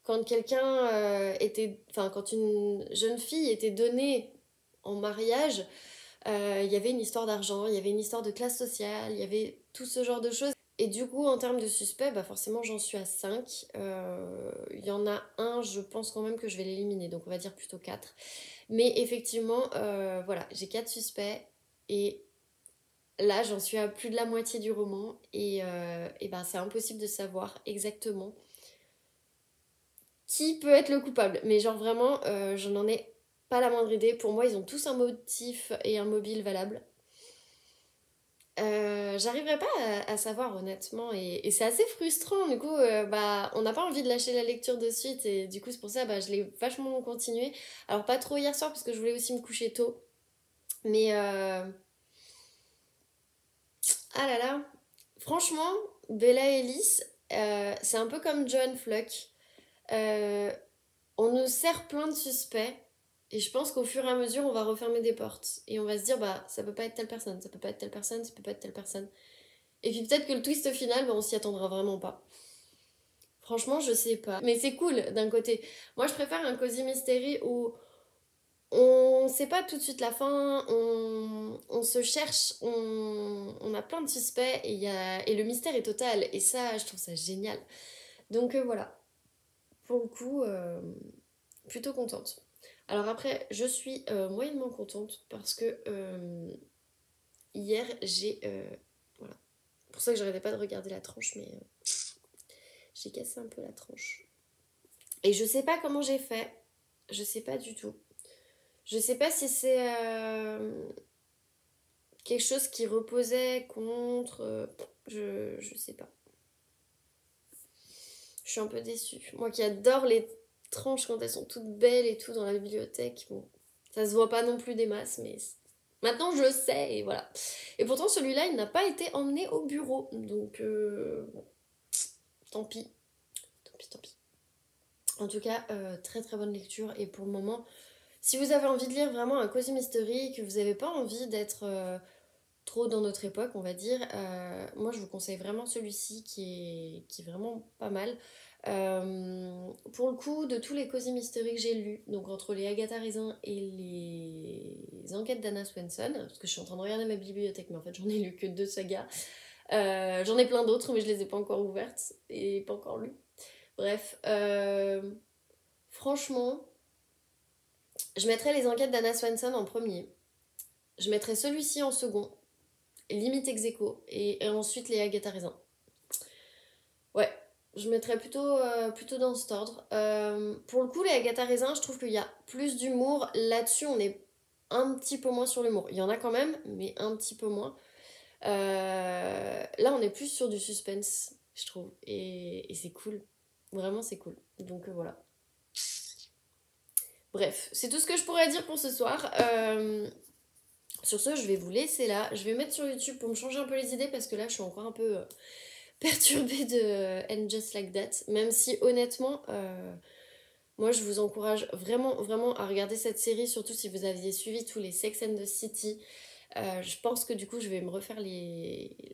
quand quelqu'un enfin, quand une jeune fille était donnée en mariage, il y avait une histoire d'argent, il y avait une histoire de classe sociale, il y avait tout ce genre de choses. Et du coup, en termes de suspects, bah forcément, j'en suis à 5. Il y en a un, je pense quand même que je vais l'éliminer, donc on va dire plutôt 4. Mais effectivement, voilà, j'ai 4 suspects et là, j'en suis à plus de la moitié du roman et ben, c'est impossible de savoir exactement qui peut être le coupable. Mais genre vraiment, je n'en ai pas la moindre idée. Pour moi, ils ont tous un motif et un mobile valable. J'arriverai pas à savoir honnêtement et c'est assez frustrant du coup bah on n'a pas envie de lâcher la lecture de suite et du coup c'est pour ça bah je l'ai vachement continué, alors pas trop hier soir parce que je voulais aussi me coucher tôt mais ah là là, franchement Bella Ellis, c'est un peu comme Joan Fluck. Euh, on nous sert plein de suspects Et je pense qu'au fur et à mesure, on va refermer des portes. Et on va se dire, bah, ça peut pas être telle personne, ça peut pas être telle personne, ça peut pas être telle personne. Et puis peut-être que le twist final, bah, on s'y attendra vraiment pas. Franchement, je sais pas. Mais c'est cool d'un côté. Moi, je préfère un Cozy Mystery où on sait pas tout de suite la fin, on se cherche, on a plein de suspects et le mystère est total. Et ça, je trouve ça génial. Donc voilà. Pour le coup, plutôt contente. Alors après, je suis moyennement contente parce que hier, j'ai... voilà. C'est pour ça que j'arrêtais pas de regarder la tranche, mais j'ai cassé un peu la tranche. Et je sais pas comment j'ai fait. Je sais pas du tout. Je sais pas si c'est quelque chose qui reposait contre... je sais pas. Je suis un peu déçue. Moi qui adore les tranches quand elles sont toutes belles et tout dans la bibliothèque, bon, ça se voit pas non plus des masses, mais maintenant je le sais et voilà. Et pourtant celui-là, il n'a pas été emmené au bureau, donc bon, tant pis, tant pis, tant pis. En tout cas, très très bonne lecture et pour le moment, si vous avez envie de lire vraiment un cozy mystery, que vous n'avez pas envie d'être trop dans notre époque, on va dire, moi je vous conseille vraiment celui-ci qui est vraiment pas mal. Pour le coup, de tous les cozy mystery que j'ai lus, donc entre les Agatha Raisin et les enquêtes d'Anna Swenson, parce que je suis en train de regarder ma bibliothèque, mais en fait j'en ai lu que 2 sagas. J'en ai plein d'autres, mais je les ai pas encore ouvertes et pas encore lues. Bref, franchement, je mettrais les enquêtes d'Anna Swenson en premier. Je mettrais celui-ci en second, limite ex aequo, et ensuite les Agatha Raisin. Ouais, je mettrais plutôt dans cet ordre. Pour le coup, les Agatha Raisin, je trouve qu'il y a plus d'humour. Là-dessus, on est un petit peu moins sur l'humour. Il y en a quand même, mais un petit peu moins. Là, on est plus sur du suspense, je trouve. Et c'est cool. Vraiment, c'est cool. Donc voilà. Bref, c'est tout ce que je pourrais dire pour ce soir. Sur ce, je vais vous laisser là. Je vais mettre sur YouTube pour me changer un peu les idées parce que là, je suis encore un peu perturbée de And Just Like That. Même si, honnêtement, moi, je vous encourage vraiment, vraiment à regarder cette série, surtout si vous aviez suivi tous les Sex and the City. Je pense que du coup, je vais me refaire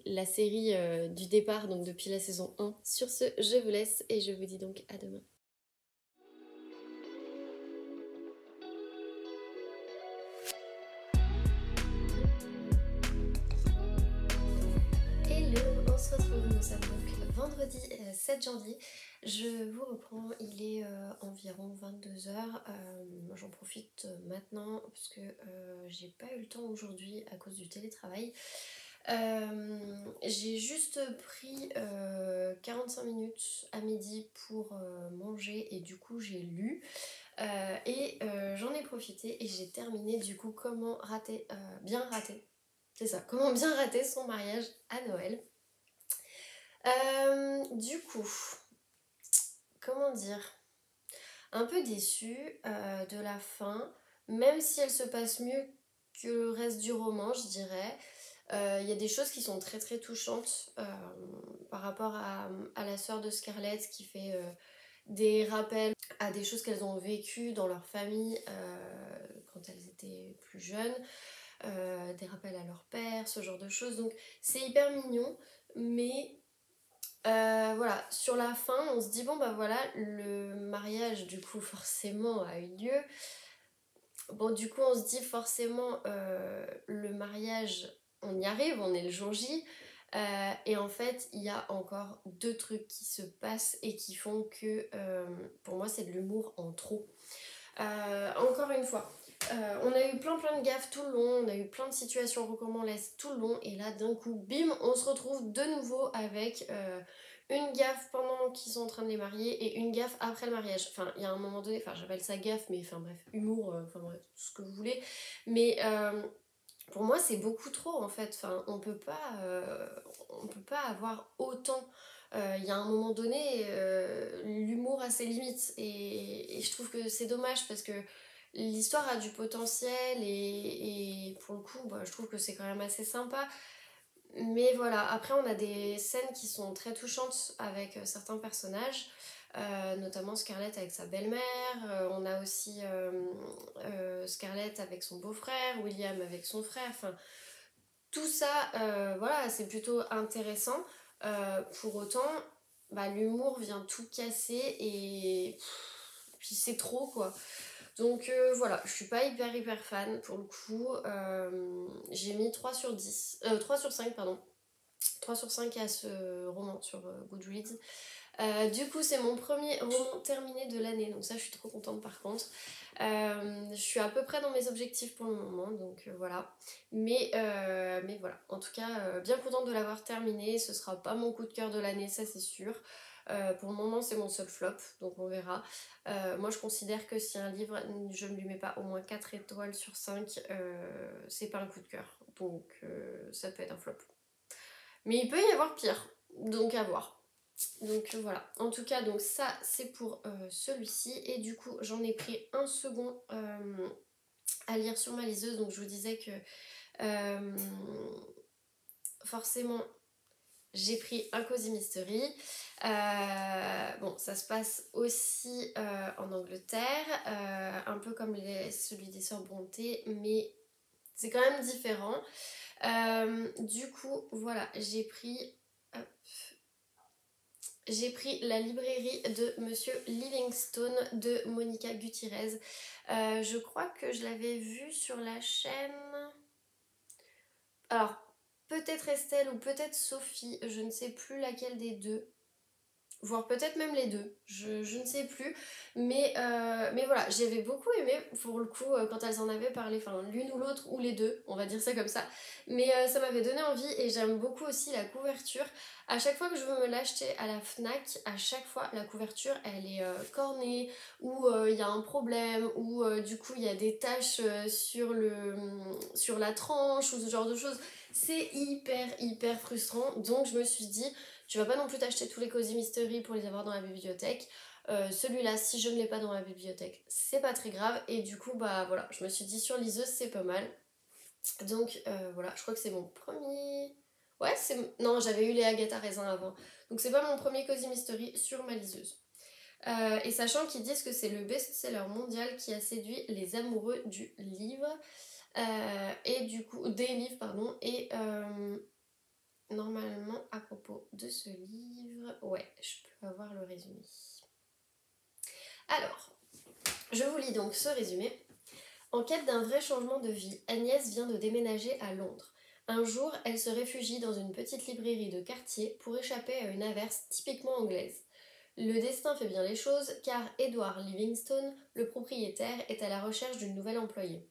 la série du départ, donc depuis la saison 1. Sur ce, je vous laisse et je vous dis donc à demain. Hello, on se retrouve, nous sommes donc vendredi 7 janvier. Je vous reprends, il est environ 22h. J'en profite maintenant parce que j'ai pas eu le temps aujourd'hui à cause du télétravail. J'ai juste pris 45 minutes à midi pour manger et du coup j'ai lu et j'en ai profité et j'ai terminé du coup comment rater, bien rater, c'est ça, comment bien rater son mariage à Noël. Du coup, comment dire, un peu déçue de la fin, même si elle se passe mieux que le reste du roman, je dirais. Il y a des choses qui sont très très touchantes par rapport à la sœur de Scarlett qui fait des rappels à des choses qu'elles ont vécues dans leur famille quand elles étaient plus jeunes, des rappels à leur père, ce genre de choses. Donc c'est hyper mignon, mais voilà, sur la fin, on se dit bon bah voilà, le mariage du coup forcément a eu lieu. Bon du coup on se dit forcément le mariage, on y arrive, on est le jour J. Et en fait il y a encore 2 trucs qui se passent et qui font que pour moi c'est de l'humour en trop. Encore une fois, on a eu plein de gaffes tout le long, on a eu plein de situations recommandables tout le long et là d'un coup bim on se retrouve de nouveau avec une gaffe pendant qu'ils sont en train de les marier et une gaffe après le mariage. Enfin il y a un moment donné, enfin j'appelle ça gaffe mais enfin bref, humour, enfin bref, tout ce que vous voulez. Mais pour moi c'est beaucoup trop en fait, enfin on peut pas avoir autant. Il y a un moment donné, l'humour a ses limites et je trouve que c'est dommage parce que l'histoire a du potentiel et pour le coup bah, je trouve que c'est quand même assez sympa. Mais voilà, après on a des scènes qui sont très touchantes avec certains personnages. notamment Scarlett avec sa belle-mère, on a aussi Scarlett avec son beau-frère, William avec son frère, enfin tout ça, voilà, c'est plutôt intéressant. Pour autant, bah, l'humour vient tout casser et puis c'est trop quoi. Donc voilà, je suis pas hyper fan pour le coup. J'ai mis 3 sur 10, 3 sur 5 pardon. 3 sur 5 à ce roman sur Goodreads. Du coup, c'est mon premier roman terminé de l'année, donc ça, je suis trop contente par contre. Je suis à peu près dans mes objectifs pour le moment, donc voilà. Mais voilà, en tout cas, bien contente de l'avoir terminé. Ce sera pas mon coup de cœur de l'année, ça c'est sûr. Pour le moment, c'est mon seul flop, donc on verra. Moi, je considère que si un livre, je ne lui mets pas au moins 4 étoiles sur 5, c'est pas un coup de cœur. Donc ça peut être un flop. Mais il peut y avoir pire, donc à voir. Donc voilà, en tout cas, donc ça c'est pour celui-ci. Et du coup, j'en ai pris un second à lire sur ma liseuse. Donc je vous disais que forcément, j'ai pris un Cozy Mystery. Bon, ça se passe aussi en Angleterre, un peu comme celui des Sœurs Brontë, mais c'est quand même différent. Du coup, voilà, j'ai pris La librairie de Monsieur Livingstone de Monica Gutiérrez. Je crois que je l'avais vu sur la chaîne. Alors, peut-être Estelle ou peut-être Sophie, je ne sais plus laquelle des deux. Voire peut-être même les deux, je ne sais plus. Mais voilà, j'avais beaucoup aimé pour le coup quand elles en avaient parlé, enfin l'une ou l'autre ou les deux, on va dire ça comme ça. Mais ça m'avait donné envie et j'aime beaucoup aussi la couverture. À chaque fois que je veux me l'acheter à la FNAC, à chaque fois la couverture elle est cornée, ou il y a un problème, ou du coup il y a des taches sur la tranche ou ce genre de choses. C'est hyper frustrant, donc je me suis dit tu vas pas non plus t'acheter tous les Cozy Mystery pour les avoir dans la bibliothèque. Celui-là, si je ne l'ai pas dans la bibliothèque, c'est pas très grave. Et du coup, bah voilà, je me suis dit sur liseuse, c'est pas mal. Donc voilà, je crois que c'est mon premier. Ouais, non, j'avais eu les Agatha Raisin avant. Donc c'est pas mon premier Cozy Mystery sur ma liseuse. Et sachant qu'ils disent que c'est le best-seller mondial qui a séduit les amoureux du livre. Et du coup, des livres, pardon. Et normalement, à propos de ce livre, ouais, je peux avoir le résumé. Alors, je vous lis donc ce résumé. En quête d'un vrai changement de vie, Agnès vient de déménager à Londres. Un jour, elle se réfugie dans une petite librairie de quartier pour échapper à une averse typiquement anglaise. Le destin fait bien les choses car Edward Livingstone, le propriétaire, est à la recherche d'une nouvelle employée.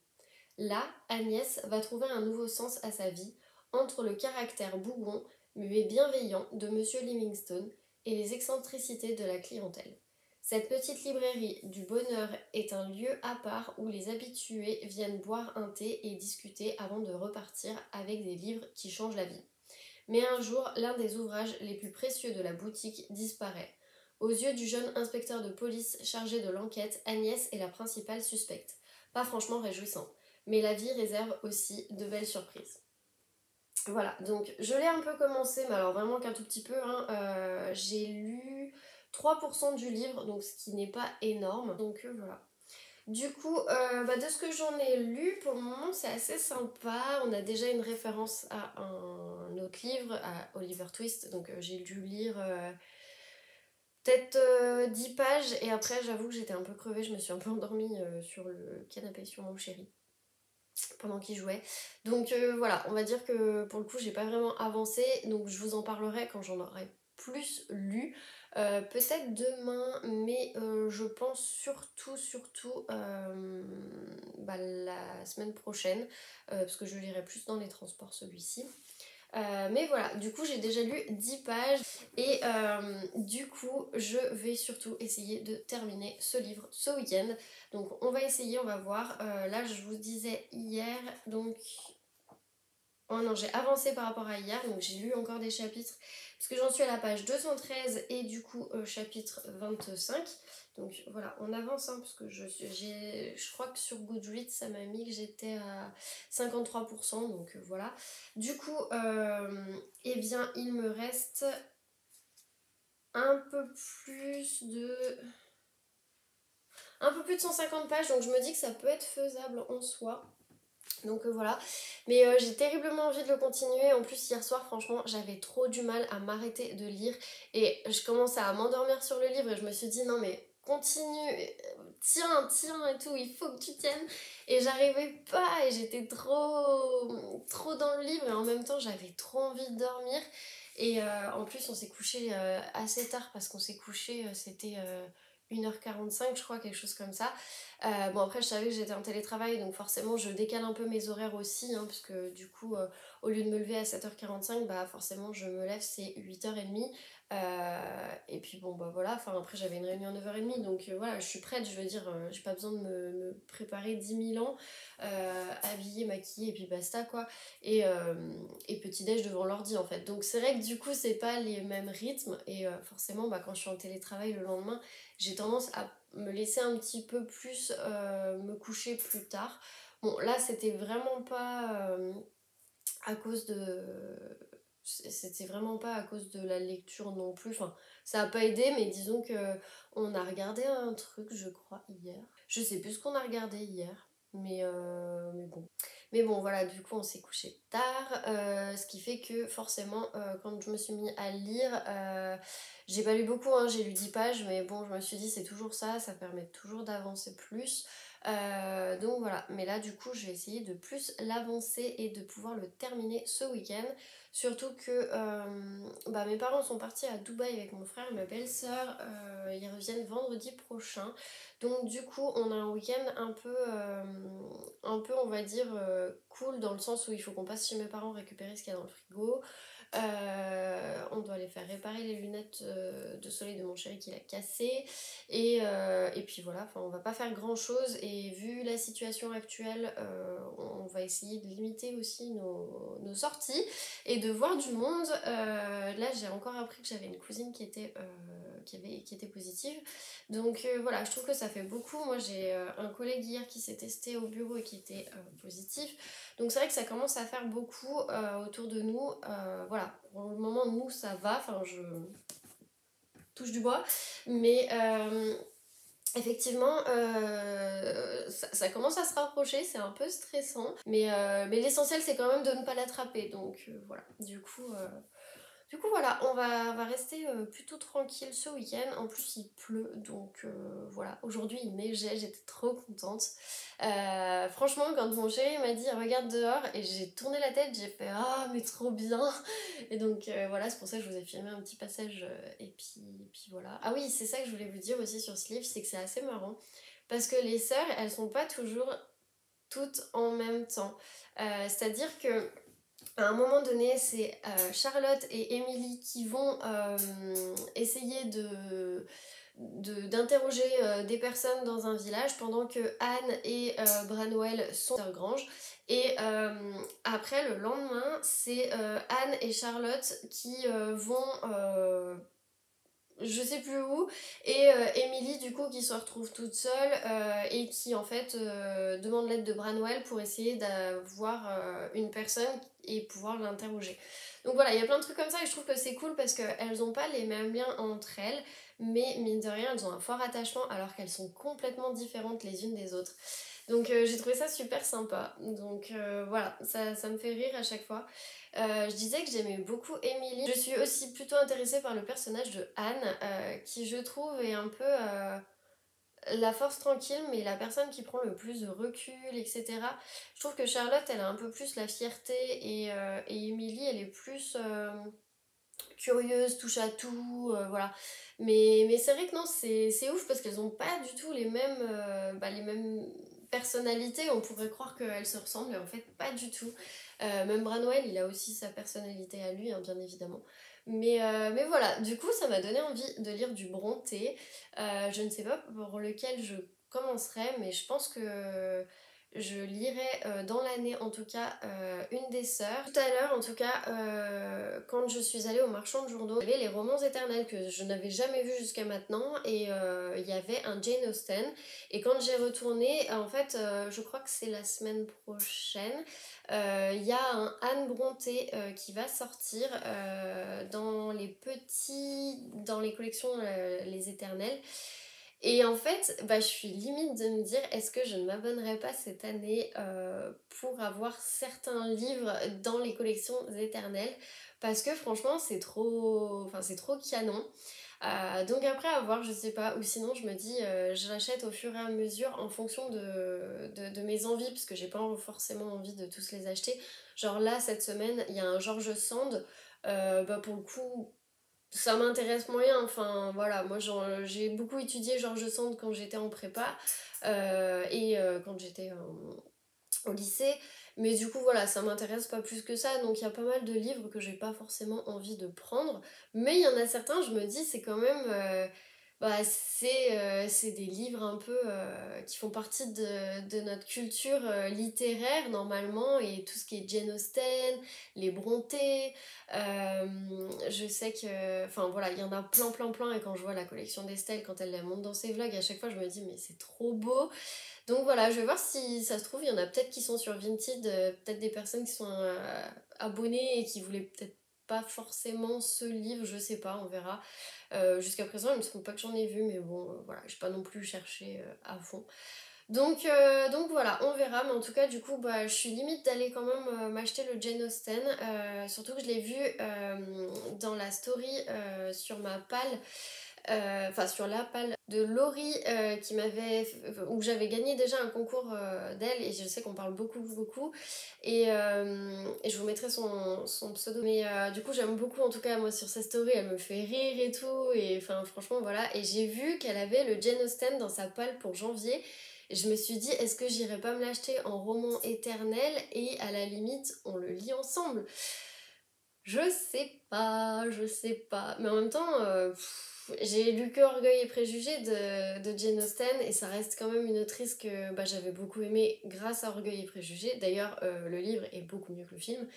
Là, Agnès va trouver un nouveau sens à sa vie entre le caractère bougon mais bienveillant de Monsieur Livingstone et les excentricités de la clientèle. Cette petite librairie du bonheur est un lieu à part où les habitués viennent boire un thé et discuter avant de repartir avec des livres qui changent la vie. Mais un jour, l'un des ouvrages les plus précieux de la boutique disparaît. Aux yeux du jeune inspecteur de police chargé de l'enquête, Agnès est la principale suspecte. Pas franchement réjouissant, mais la vie réserve aussi de belles surprises. Voilà, donc je l'ai un peu commencé, mais alors vraiment qu'un tout petit peu, hein. J'ai lu 3% du livre, donc ce qui n'est pas énorme, donc voilà. Du coup, de ce que j'en ai lu, pour le moment c'est assez sympa. On a déjà une référence à un autre livre, à Oliver Twist, donc j'ai dû lire peut-être 10 pages, et après j'avoue que j'étais un peu crevée, je me suis un peu endormie sur le canapé sur mon chéri pendant qu'il jouait. Donc voilà, on va dire que pour le coup j'ai pas vraiment avancé, donc je vous en parlerai quand j'en aurai plus lu. Peut-être demain, mais je pense surtout la semaine prochaine, parce que je lirai plus dans les transports celui-ci. Mais voilà, du coup j'ai déjà lu 10 pages et du coup je vais surtout essayer de terminer ce livre ce week-end. Donc on va essayer, on va voir. Là je vous disais hier, donc... Oh non, j'ai avancé par rapport à hier, donc j'ai lu encore des chapitres, parce que j'en suis à la page 213 et du coup chapitre 25. Donc voilà, on avance, hein, parce que je crois que sur Goodreads, ça m'a mis que j'étais à 53%, donc voilà. Du coup, eh bien, il me reste un peu plus de... un peu plus de 150 pages, donc je me dis que ça peut être faisable en soi. Donc voilà, mais j'ai terriblement envie de le continuer. En plus hier soir franchement j'avais trop du mal à m'arrêter de lire et je commençais à m'endormir sur le livre et je me suis dit non mais continue, tiens, tiens et tout, il faut que tu tiennes. Et j'arrivais pas et j'étais trop dans le livre et en même temps j'avais trop envie de dormir. Et en plus on s'est couché assez tard parce qu'on s'est couché, c'était 1h45 je crois, quelque chose comme ça. Bon après je savais que j'étais en télétravail donc forcément je décale un peu mes horaires aussi hein, parce que du coup au lieu de me lever à 7h45 bah forcément je me lève c'est 8h30 et puis bon bah voilà, enfin après j'avais une réunion à 9h30 donc voilà je suis prête, je veux dire j'ai pas besoin de me préparer 10 000 ans, habiller, maquiller et puis basta quoi, et petit déj devant l'ordi en fait, donc c'est vrai que du coup c'est pas les mêmes rythmes et forcément bah quand je suis en télétravail le lendemain j'ai tendance à me laisser un petit peu plus me coucher plus tard. Bon, là, c'était vraiment pas à cause de... C'était vraiment pas à cause de la lecture non plus. Enfin, ça a pas aidé, mais disons que on a regardé un truc, je crois, hier. Je sais plus ce qu'on a regardé hier, mais bon. Mais bon, voilà, du coup, on s'est couché tard, ce qui fait que forcément, quand je me suis mis à lire, j'ai pas lu beaucoup, hein, j'ai lu 10 pages, mais bon, je me suis dit, c'est toujours ça, ça permet toujours d'avancer plus. Donc voilà, mais là du coup je vais essayer de plus l'avancer et de pouvoir le terminer ce week-end. Surtout que bah, mes parents sont partis à Dubaï avec mon frère et ma belle-sœur, ils reviennent vendredi prochain. Donc du coup on a un week-end un peu on va dire cool dans le sens où il faut qu'on passe chez mes parents récupérer ce qu'il y a dans le frigo. On doit aller faire réparer les lunettes de soleil de mon chéri qu'il a cassé et puis voilà, enfin on va pas faire grand chose et vu la situation actuelle on va essayer de limiter aussi nos sorties et de voir du monde. Là j'ai encore appris que j'avais une cousine qui était positive, donc voilà, je trouve que ça fait beaucoup. Moi j'ai un collègue hier qui s'est testé au bureau et qui était positif. Donc c'est vrai que ça commence à faire beaucoup autour de nous. Voilà, pour le moment nous ça va, enfin je touche du bois, mais effectivement ça commence à se rapprocher, c'est un peu stressant, mais l'essentiel c'est quand même de ne pas l'attraper, donc voilà, du coup voilà, on va rester plutôt tranquille ce week-end. En plus il pleut, donc voilà. Aujourd'hui il neigeait, j'étais trop contente. Franchement quand mon chéri m'a dit regarde dehors et j'ai tourné la tête, j'ai fait ah mais trop bien. Et donc voilà, c'est pour ça que je vous ai filmé un petit passage et puis voilà. Ah oui, c'est ça que je voulais vous dire aussi sur ce livre, c'est que c'est assez marrant. Parce que les sœurs, elles sont pas toujours toutes en même temps. C'est-à-dire que à un moment donné, c'est Charlotte et Emily qui vont essayer d'interroger des personnes dans un village pendant que Anne et Branwell sont à Grange. Et après, le lendemain, c'est Anne et Charlotte qui vont je sais plus où, et Emily du coup qui se retrouve toute seule et qui en fait demande l'aide de Branwell pour essayer d'avoir une personne et pouvoir l'interroger. Donc voilà, il y a plein de trucs comme ça et je trouve que c'est cool parce qu'elles n'ont pas les mêmes liens entre elles, mais mine de rien elles ont un fort attachement alors qu'elles sont complètement différentes les unes des autres. Donc j'ai trouvé ça super sympa, donc voilà, ça me fait rire à chaque fois. Je disais que j'aimais beaucoup Emily. Je suis aussi plutôt intéressée par le personnage de Anne, qui je trouve est un peu la force tranquille, mais la personne qui prend le plus de recul, etc. Je trouve que Charlotte, elle a un peu plus la fierté, et Emily, elle est plus curieuse, touche à tout, voilà. Mais c'est vrai que non, c'est ouf parce qu'elles ont pas du tout les mêmes personnalités. On pourrait croire qu'elles se ressemblent, mais en fait, pas du tout. Même Branwell, il a aussi sa personnalité à lui, hein, bien évidemment. Mais voilà, du coup, ça m'a donné envie de lire du Brontë. Je ne sais pas pour lequel je commencerai, mais je pense que je lirai dans l'année en tout cas une des sœurs. Tout à l'heure en tout cas quand je suis allée au marchand de journaux, il y avait les romans éternels que je n'avais jamais vus jusqu'à maintenant et il y avait un Jane Austen et quand j'ai retourné en fait je crois que c'est la semaine prochaine, il y a un Anne Brontë qui va sortir dans les collections les éternels. Et en fait, bah, je suis limite de me dire, est-ce que je ne m'abonnerai pas cette année pour avoir certains livres dans les collections éternelles parce que franchement, c'est trop canon. Donc après à voir, je sais pas, ou sinon je me dis, je l'achète au fur et à mesure en fonction de mes envies parce que j'ai pas forcément envie de tous les acheter. Genre là, cette semaine, il y a un George Sand, bah pour le coup ça m'intéresse moyen, enfin voilà, moi j'ai beaucoup étudié George Sand quand j'étais en prépa quand j'étais au lycée, mais du coup voilà, ça m'intéresse pas plus que ça, donc il y a pas mal de livres que j'ai pas forcément envie de prendre, mais il y en a certains, je me dis, c'est quand même, bah c'est des livres un peu qui font partie de notre culture littéraire normalement, et tout ce qui est Jane Austen, les Brontë, je sais que, enfin voilà, il y en a plein, et quand je vois la collection d'Estelle, quand elle la monte dans ses vlogs, à chaque fois je me dis mais c'est trop beau. Donc voilà, je vais voir si ça se trouve, il y en a peut-être qui sont sur Vinted, peut-être des personnes qui sont abonnées et qui voulaient peut-être pas forcément ce livre, je sais pas, on verra. Jusqu'à présent, il me semble pas que j'en ai vu, mais bon, voilà, j'ai pas non plus cherché à fond. Donc voilà, on verra, mais en tout cas, du coup, bah, je suis limite d'aller quand même m'acheter le Jane Austen, surtout que je l'ai vu dans la story sur ma palle, enfin sur la palle de Laurie où j'avais gagné déjà un concours d'elle, et je sais qu'on parle beaucoup, et je vous mettrai son pseudo, mais du coup j'aime beaucoup, en tout cas moi sur sa story elle me fait rire et tout, et enfin franchement voilà, et j'ai vu qu'elle avait le Jane Austen dans sa palle pour janvier, et je me suis dit est-ce que j'irais pas me l'acheter en roman éternel et à la limite on le lit ensemble. Je sais pas. Mais en même temps, j'ai lu que Orgueil et Préjugés de Jane Austen, et ça reste quand même une autrice que bah, j'avais beaucoup aimée grâce à Orgueil et Préjugés. D'ailleurs, le livre est beaucoup mieux que le film,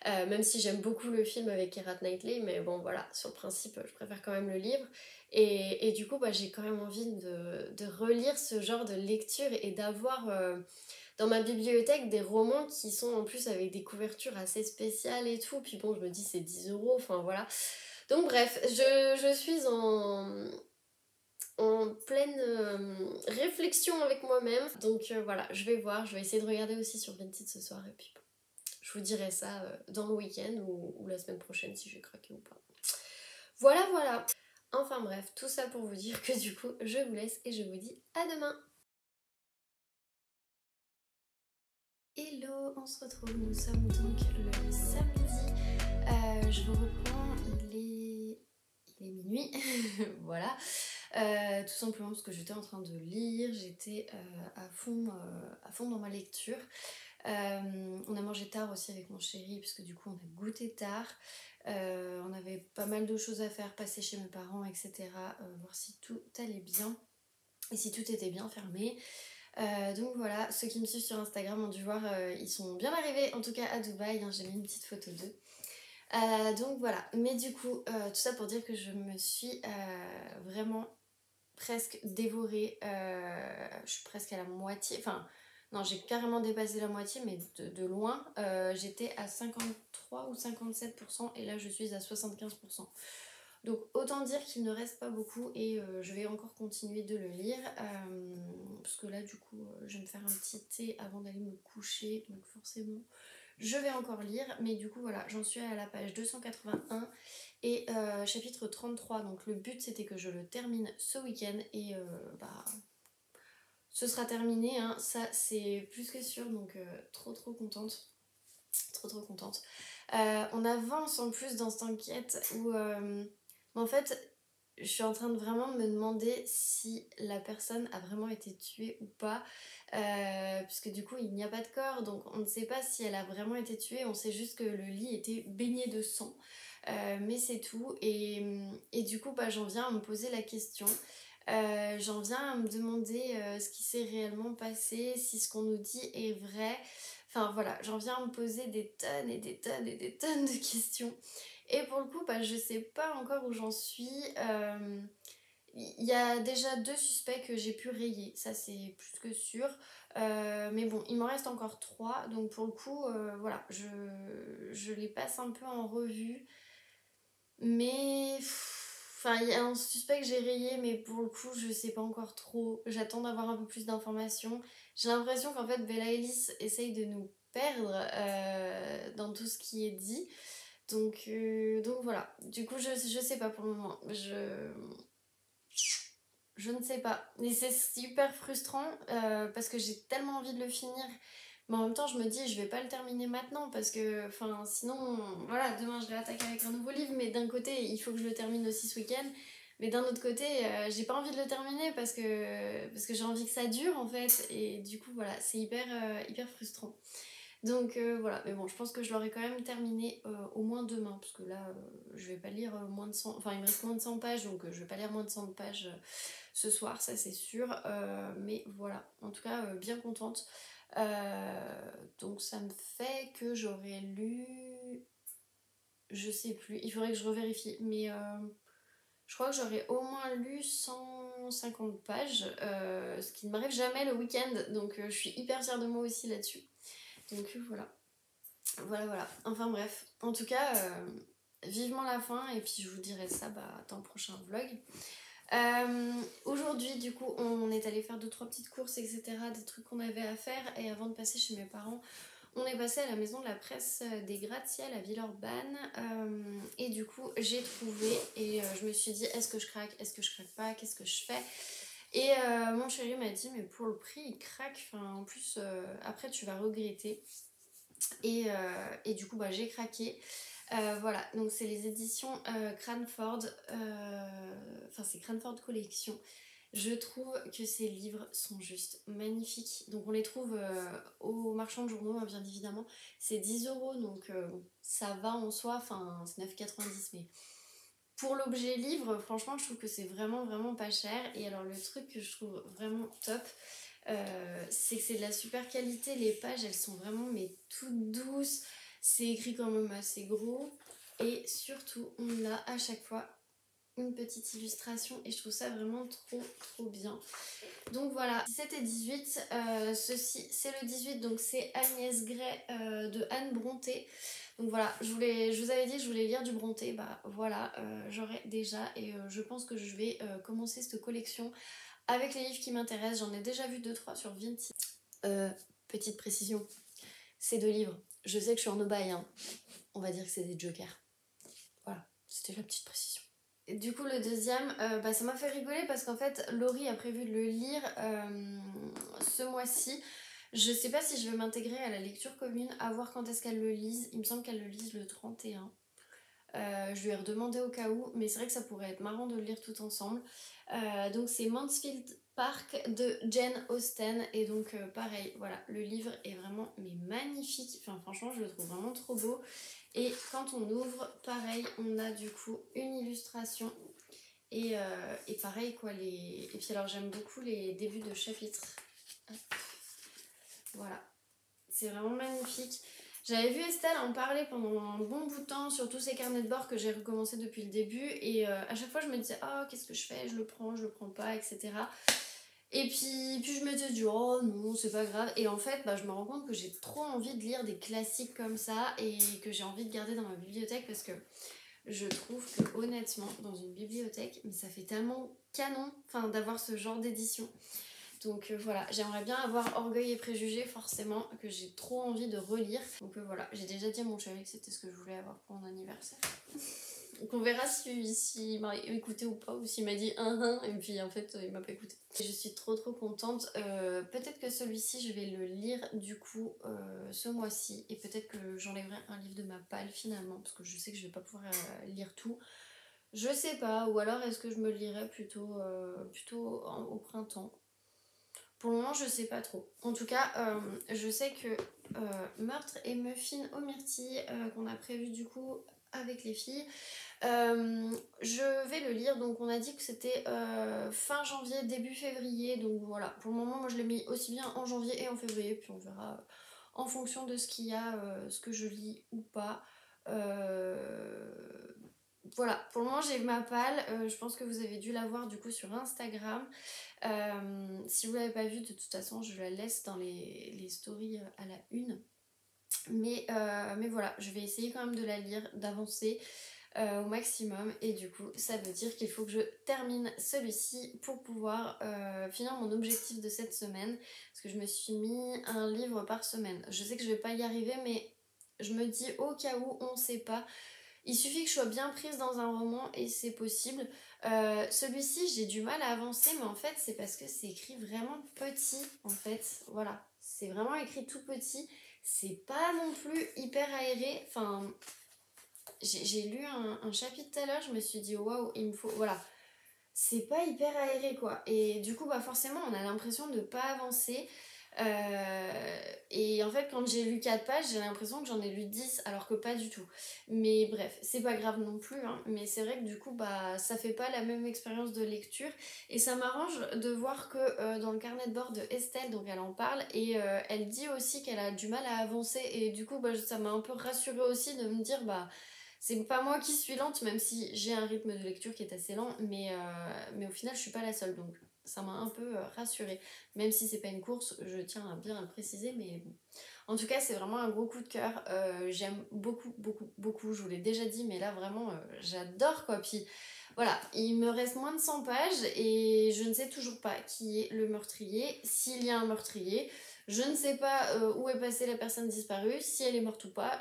même si j'aime beaucoup le film avec Keira Knightley, mais bon voilà, sur le principe, je préfère quand même le livre. Et du coup, bah, j'ai quand même envie de relire ce genre de lecture et d'avoir dans ma bibliothèque des romans qui sont en plus avec des couvertures assez spéciales et tout. Puis bon, je me dis c'est 10 €, enfin voilà. Donc bref, je suis en pleine réflexion avec moi-même. Donc voilà, je vais voir, je vais essayer de regarder aussi sur Vinted ce soir, et puis bon, je vous dirai ça dans le week-end ou la semaine prochaine si j'ai craqué ou pas. Voilà. Enfin bref, tout ça pour vous dire que du coup, je vous laisse et je vous dis à demain. Hello, on se retrouve, nous sommes donc le samedi, je vous reprends, il est minuit, voilà, tout simplement parce que j'étais en train de lire, j'étais à fond dans ma lecture. On a mangé tard aussi avec mon chéri, puisque du coup on a goûté tard, on avait pas mal de choses à faire, passer chez mes parents, etc., voir si tout allait bien et si tout était bien fermé. Donc voilà, ceux qui me suivent sur Instagram ont dû voir, ils sont bien arrivés en tout cas à Dubaï, hein, j'ai mis une petite photo d'eux. Donc voilà, mais du coup, tout ça pour dire que je me suis vraiment presque dévorée, je suis presque à la moitié, enfin non, j'ai carrément dépassé la moitié, mais de loin. J'étais à 53 ou 57% et là je suis à 75%. Donc autant dire qu'il ne reste pas beaucoup, et je vais encore continuer de le lire parce que là du coup je vais me faire un petit thé avant d'aller me coucher, donc forcément je vais encore lire, mais du coup voilà, j'en suis à la page 281 et chapitre 33, donc le but c'était que je le termine ce week-end, et bah ce sera terminé, hein, ça c'est plus que sûr, donc trop contente, trop contente. On avance en plus dans cette enquête où en fait je suis en train de vraiment me demander si la personne a vraiment été tuée ou pas, puisque du coup il n'y a pas de corps, donc on ne sait pas si elle a vraiment été tuée, on sait juste que le lit était baigné de sang, mais c'est tout, et du coup bah, j'en viens à me poser la question. J'en viens à me demander ce qui s'est réellement passé, si ce qu'on nous dit est vrai. Enfin voilà, j'en viens à me poser des tonnes et des tonnes et des tonnes de questions. Et pour le coup, bah, je sais pas encore où j'en suis. Il y a déjà 2 suspects que j'ai pu rayer, ça c'est plus que sûr. Mais bon, il m'en reste encore 3, donc pour le coup, voilà, je les passe un peu en revue. Mais enfin, il y a un suspect que j'ai rayé, mais pour le coup, je sais pas encore trop. J'attends d'avoir un peu plus d'informations. J'ai l'impression qu'en fait, Bella Ellis essaye de nous perdre dans tout ce qui est dit. Donc voilà. Du coup, je sais pas pour le moment. Je ne sais pas. Mais c'est super frustrant parce que j'ai tellement envie de le finir. Mais en même temps, je me dis, je vais pas le terminer maintenant parce que, enfin, sinon, voilà, demain je réattaque avec un nouveau livre. Mais d'un côté, il faut que je le termine aussi ce week-end. Mais d'un autre côté, j'ai pas envie de le terminer parce que j'ai envie que ça dure en fait. Et du coup, voilà, c'est hyper frustrant. Donc voilà, mais bon, je pense que je l'aurai quand même terminé au moins demain, parce que là, je vais pas lire moins de 100, enfin il me reste moins de 100 pages, donc je vais pas lire moins de 100 pages ce soir, ça c'est sûr, mais voilà, en tout cas, bien contente. Donc ça me fait que j'aurais lu, je sais plus, il faudrait que je revérifie, mais je crois que j'aurais au moins lu 150 pages, ce qui ne m'arrive jamais le week-end, donc je suis hyper fière de moi aussi là-dessus. Donc voilà. Voilà. Enfin bref. En tout cas, vivement la fin et puis je vous dirai ça dans le prochain vlog. Aujourd'hui, du coup, on est allé faire 2-3 petites courses, etc. Des trucs qu'on avait à faire. Et avant de passer chez mes parents, on est passé à la maison de la presse des gratte-ciel à Villeurbanne. Et du coup, j'ai trouvé et je me suis dit, est-ce que je craque? Est-ce que je craque pas? Qu'est-ce que je fais? Et mon chéri m'a dit, mais pour le prix, il craque. Enfin, en plus, après, tu vas regretter. Et du coup, j'ai craqué. Voilà, donc c'est les éditions Cranford, enfin c'est Cranford Collection. Je trouve que ces livres sont juste magnifiques. Donc on les trouve au marchand de journaux, hein, bien évidemment. C'est 10 €, donc ça va en soi, enfin c'est 9,90 mais pour l'objet livre, franchement je trouve que c'est vraiment pas cher. Et alors le truc que je trouve vraiment top, c'est que c'est de la super qualité, les pages elles sont vraiment mais toutes douces, c'est écrit quand même assez gros et surtout on a à chaque fois une petite illustration et je trouve ça vraiment trop bien. Donc voilà, 17 et 18, ceci c'est le 18, donc c'est Agnès Gray de Anne Brontë. Donc voilà, je vous avais dit que je voulais lire du Brontë, bah voilà, j'aurai déjà et je pense que je vais commencer cette collection avec les livres qui m'intéressent. J'en ai déjà vu 2-3 sur Vinted. Petite précision, ces 2 livres, je sais que je suis en aubaine, hein. On va dire que c'est des jokers. Voilà, c'était la petite précision. Et du coup, le deuxième, ça m'a fait rigoler parce qu'en fait, Laurie a prévu de le lire ce mois-ci. Je sais pas si je vais m'intégrer à la lecture commune, à voir quand est-ce qu'elle le lise. Il me semble qu'elle le lise le 31. Je lui ai redemandé au cas où, mais c'est vrai que ça pourrait être marrant de le lire tout ensemble. Donc c'est Mansfield Park de Jane Austen. Et donc pareil, voilà, le livre est vraiment mais magnifique. Enfin franchement, je le trouve vraiment trop beau. Et quand on ouvre, pareil, on a du coup une illustration. Et pareil quoi, et puis alors j'aime beaucoup les débuts de chapitres. Voilà, c'est vraiment magnifique. J'avais vu Estelle en parler pendant un bon bout de temps sur tous ces carnets de bord que j'ai recommencé depuis le début. Et à chaque fois je me disais, oh qu'est-ce que je fais, je le prends pas, etc. Et puis je me disais, oh non, c'est pas grave. Et en fait, je me rends compte que j'ai trop envie de lire des classiques comme ça et que j'ai envie de garder dans ma bibliothèque parce que je trouve que honnêtement, dans une bibliothèque, mais ça fait tellement canon d'avoir ce genre d'édition. Donc voilà, j'aimerais bien avoir Orgueil et Préjugés forcément, que j'ai trop envie de relire. Donc voilà, j'ai déjà dit à mon chéri que c'était ce que je voulais avoir pour mon anniversaire. Donc on verra s'il m'a écouté ou pas, ou s'il m'a dit et puis en fait il m'a pas écouté. Je suis trop contente. Peut-être que celui-ci je vais le lire du coup ce mois-ci, et peut-être que j'enlèverai un livre de ma palle finalement, parce que je sais que je vais pas pouvoir lire tout. Je sais pas, ou alors est-ce que je me le lirai plutôt au printemps. Pour le moment, je sais pas trop. En tout cas, je sais que Meurtre et Muffin aux myrtilles, qu'on a prévu du coup avec les filles. Je vais le lire, donc on a dit que c'était fin janvier, début février, donc voilà, pour le moment moi je l'ai mis aussi bien en janvier et en février, puis on verra en fonction de ce qu'il y a, ce que je lis ou pas. Euh, voilà, pour le moment j'ai ma palle, je pense que vous avez dû la voir du coup sur Instagram. Si vous l'avez pas vue, de toute façon je la laisse dans les stories à la une. Mais voilà, je vais essayer quand même de la lire, d'avancer au maximum, et du coup ça veut dire qu'il faut que je termine celui-ci pour pouvoir finir mon objectif de cette semaine, parce que je me suis mis un livre par semaine. Je sais que je vais pas y arriver, mais je me dis au cas où, on sait pas. Il suffit que je sois bien prise dans un roman et c'est possible. Celui-ci, j'ai du mal à avancer, mais en fait, c'est parce que c'est écrit vraiment petit, en fait. Voilà, c'est vraiment écrit tout petit. C'est pas non plus hyper aéré. Enfin, j'ai lu un chapitre tout à l'heure, je me suis dit, waouh, il me faut... Voilà, c'est pas hyper aéré, quoi. Et du coup, bah forcément, on a l'impression de pas avancer. Et en fait, quand j'ai lu 4 pages, j'ai l'impression que j'en ai lu 10, alors que pas du tout. Mais bref, c'est pas grave non plus, hein, mais c'est vrai que du coup, bah, ça fait pas la même expérience de lecture. Et ça m'arrange de voir que dans le carnet de bord de Estelle, donc elle en parle, et elle dit aussi qu'elle a du mal à avancer. Et du coup, bah, ça m'a un peu rassurée aussi de me dire, bah, c'est pas moi qui suis lente, même si j'ai un rythme de lecture qui est assez lent, mais au final, je suis pas la seule, donc ça m'a un peu rassurée. Même si c'est pas une course, je tiens à bien le préciser, mais bon. En tout cas, c'est vraiment un gros coup de cœur. J'aime beaucoup, beaucoup, beaucoup. Je vous l'ai déjà dit, mais là, vraiment, j'adore, quoi. Puis voilà, il me reste moins de 100 pages et je ne sais toujours pas qui est le meurtrier, s'il y a un meurtrier. Je ne sais pas où est passée la personne disparue, si elle est morte ou pas,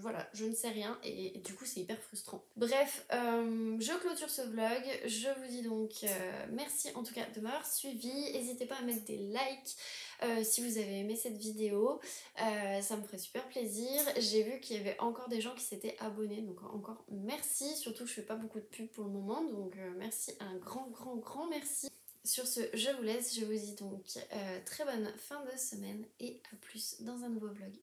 voilà, je ne sais rien, et du coup c'est hyper frustrant. Bref, je clôture ce vlog, je vous dis donc merci en tout cas de m'avoir suivi, n'hésitez pas à mettre des likes si vous avez aimé cette vidéo, ça me ferait super plaisir. J'ai vu qu'il y avait encore des gens qui s'étaient abonnés, donc encore merci, surtout que je fais pas beaucoup de pubs pour le moment, donc merci, un grand grand grand merci. Sur ce, je vous laisse, je vous dis donc très bonne fin de semaine et à plus dans un nouveau vlog.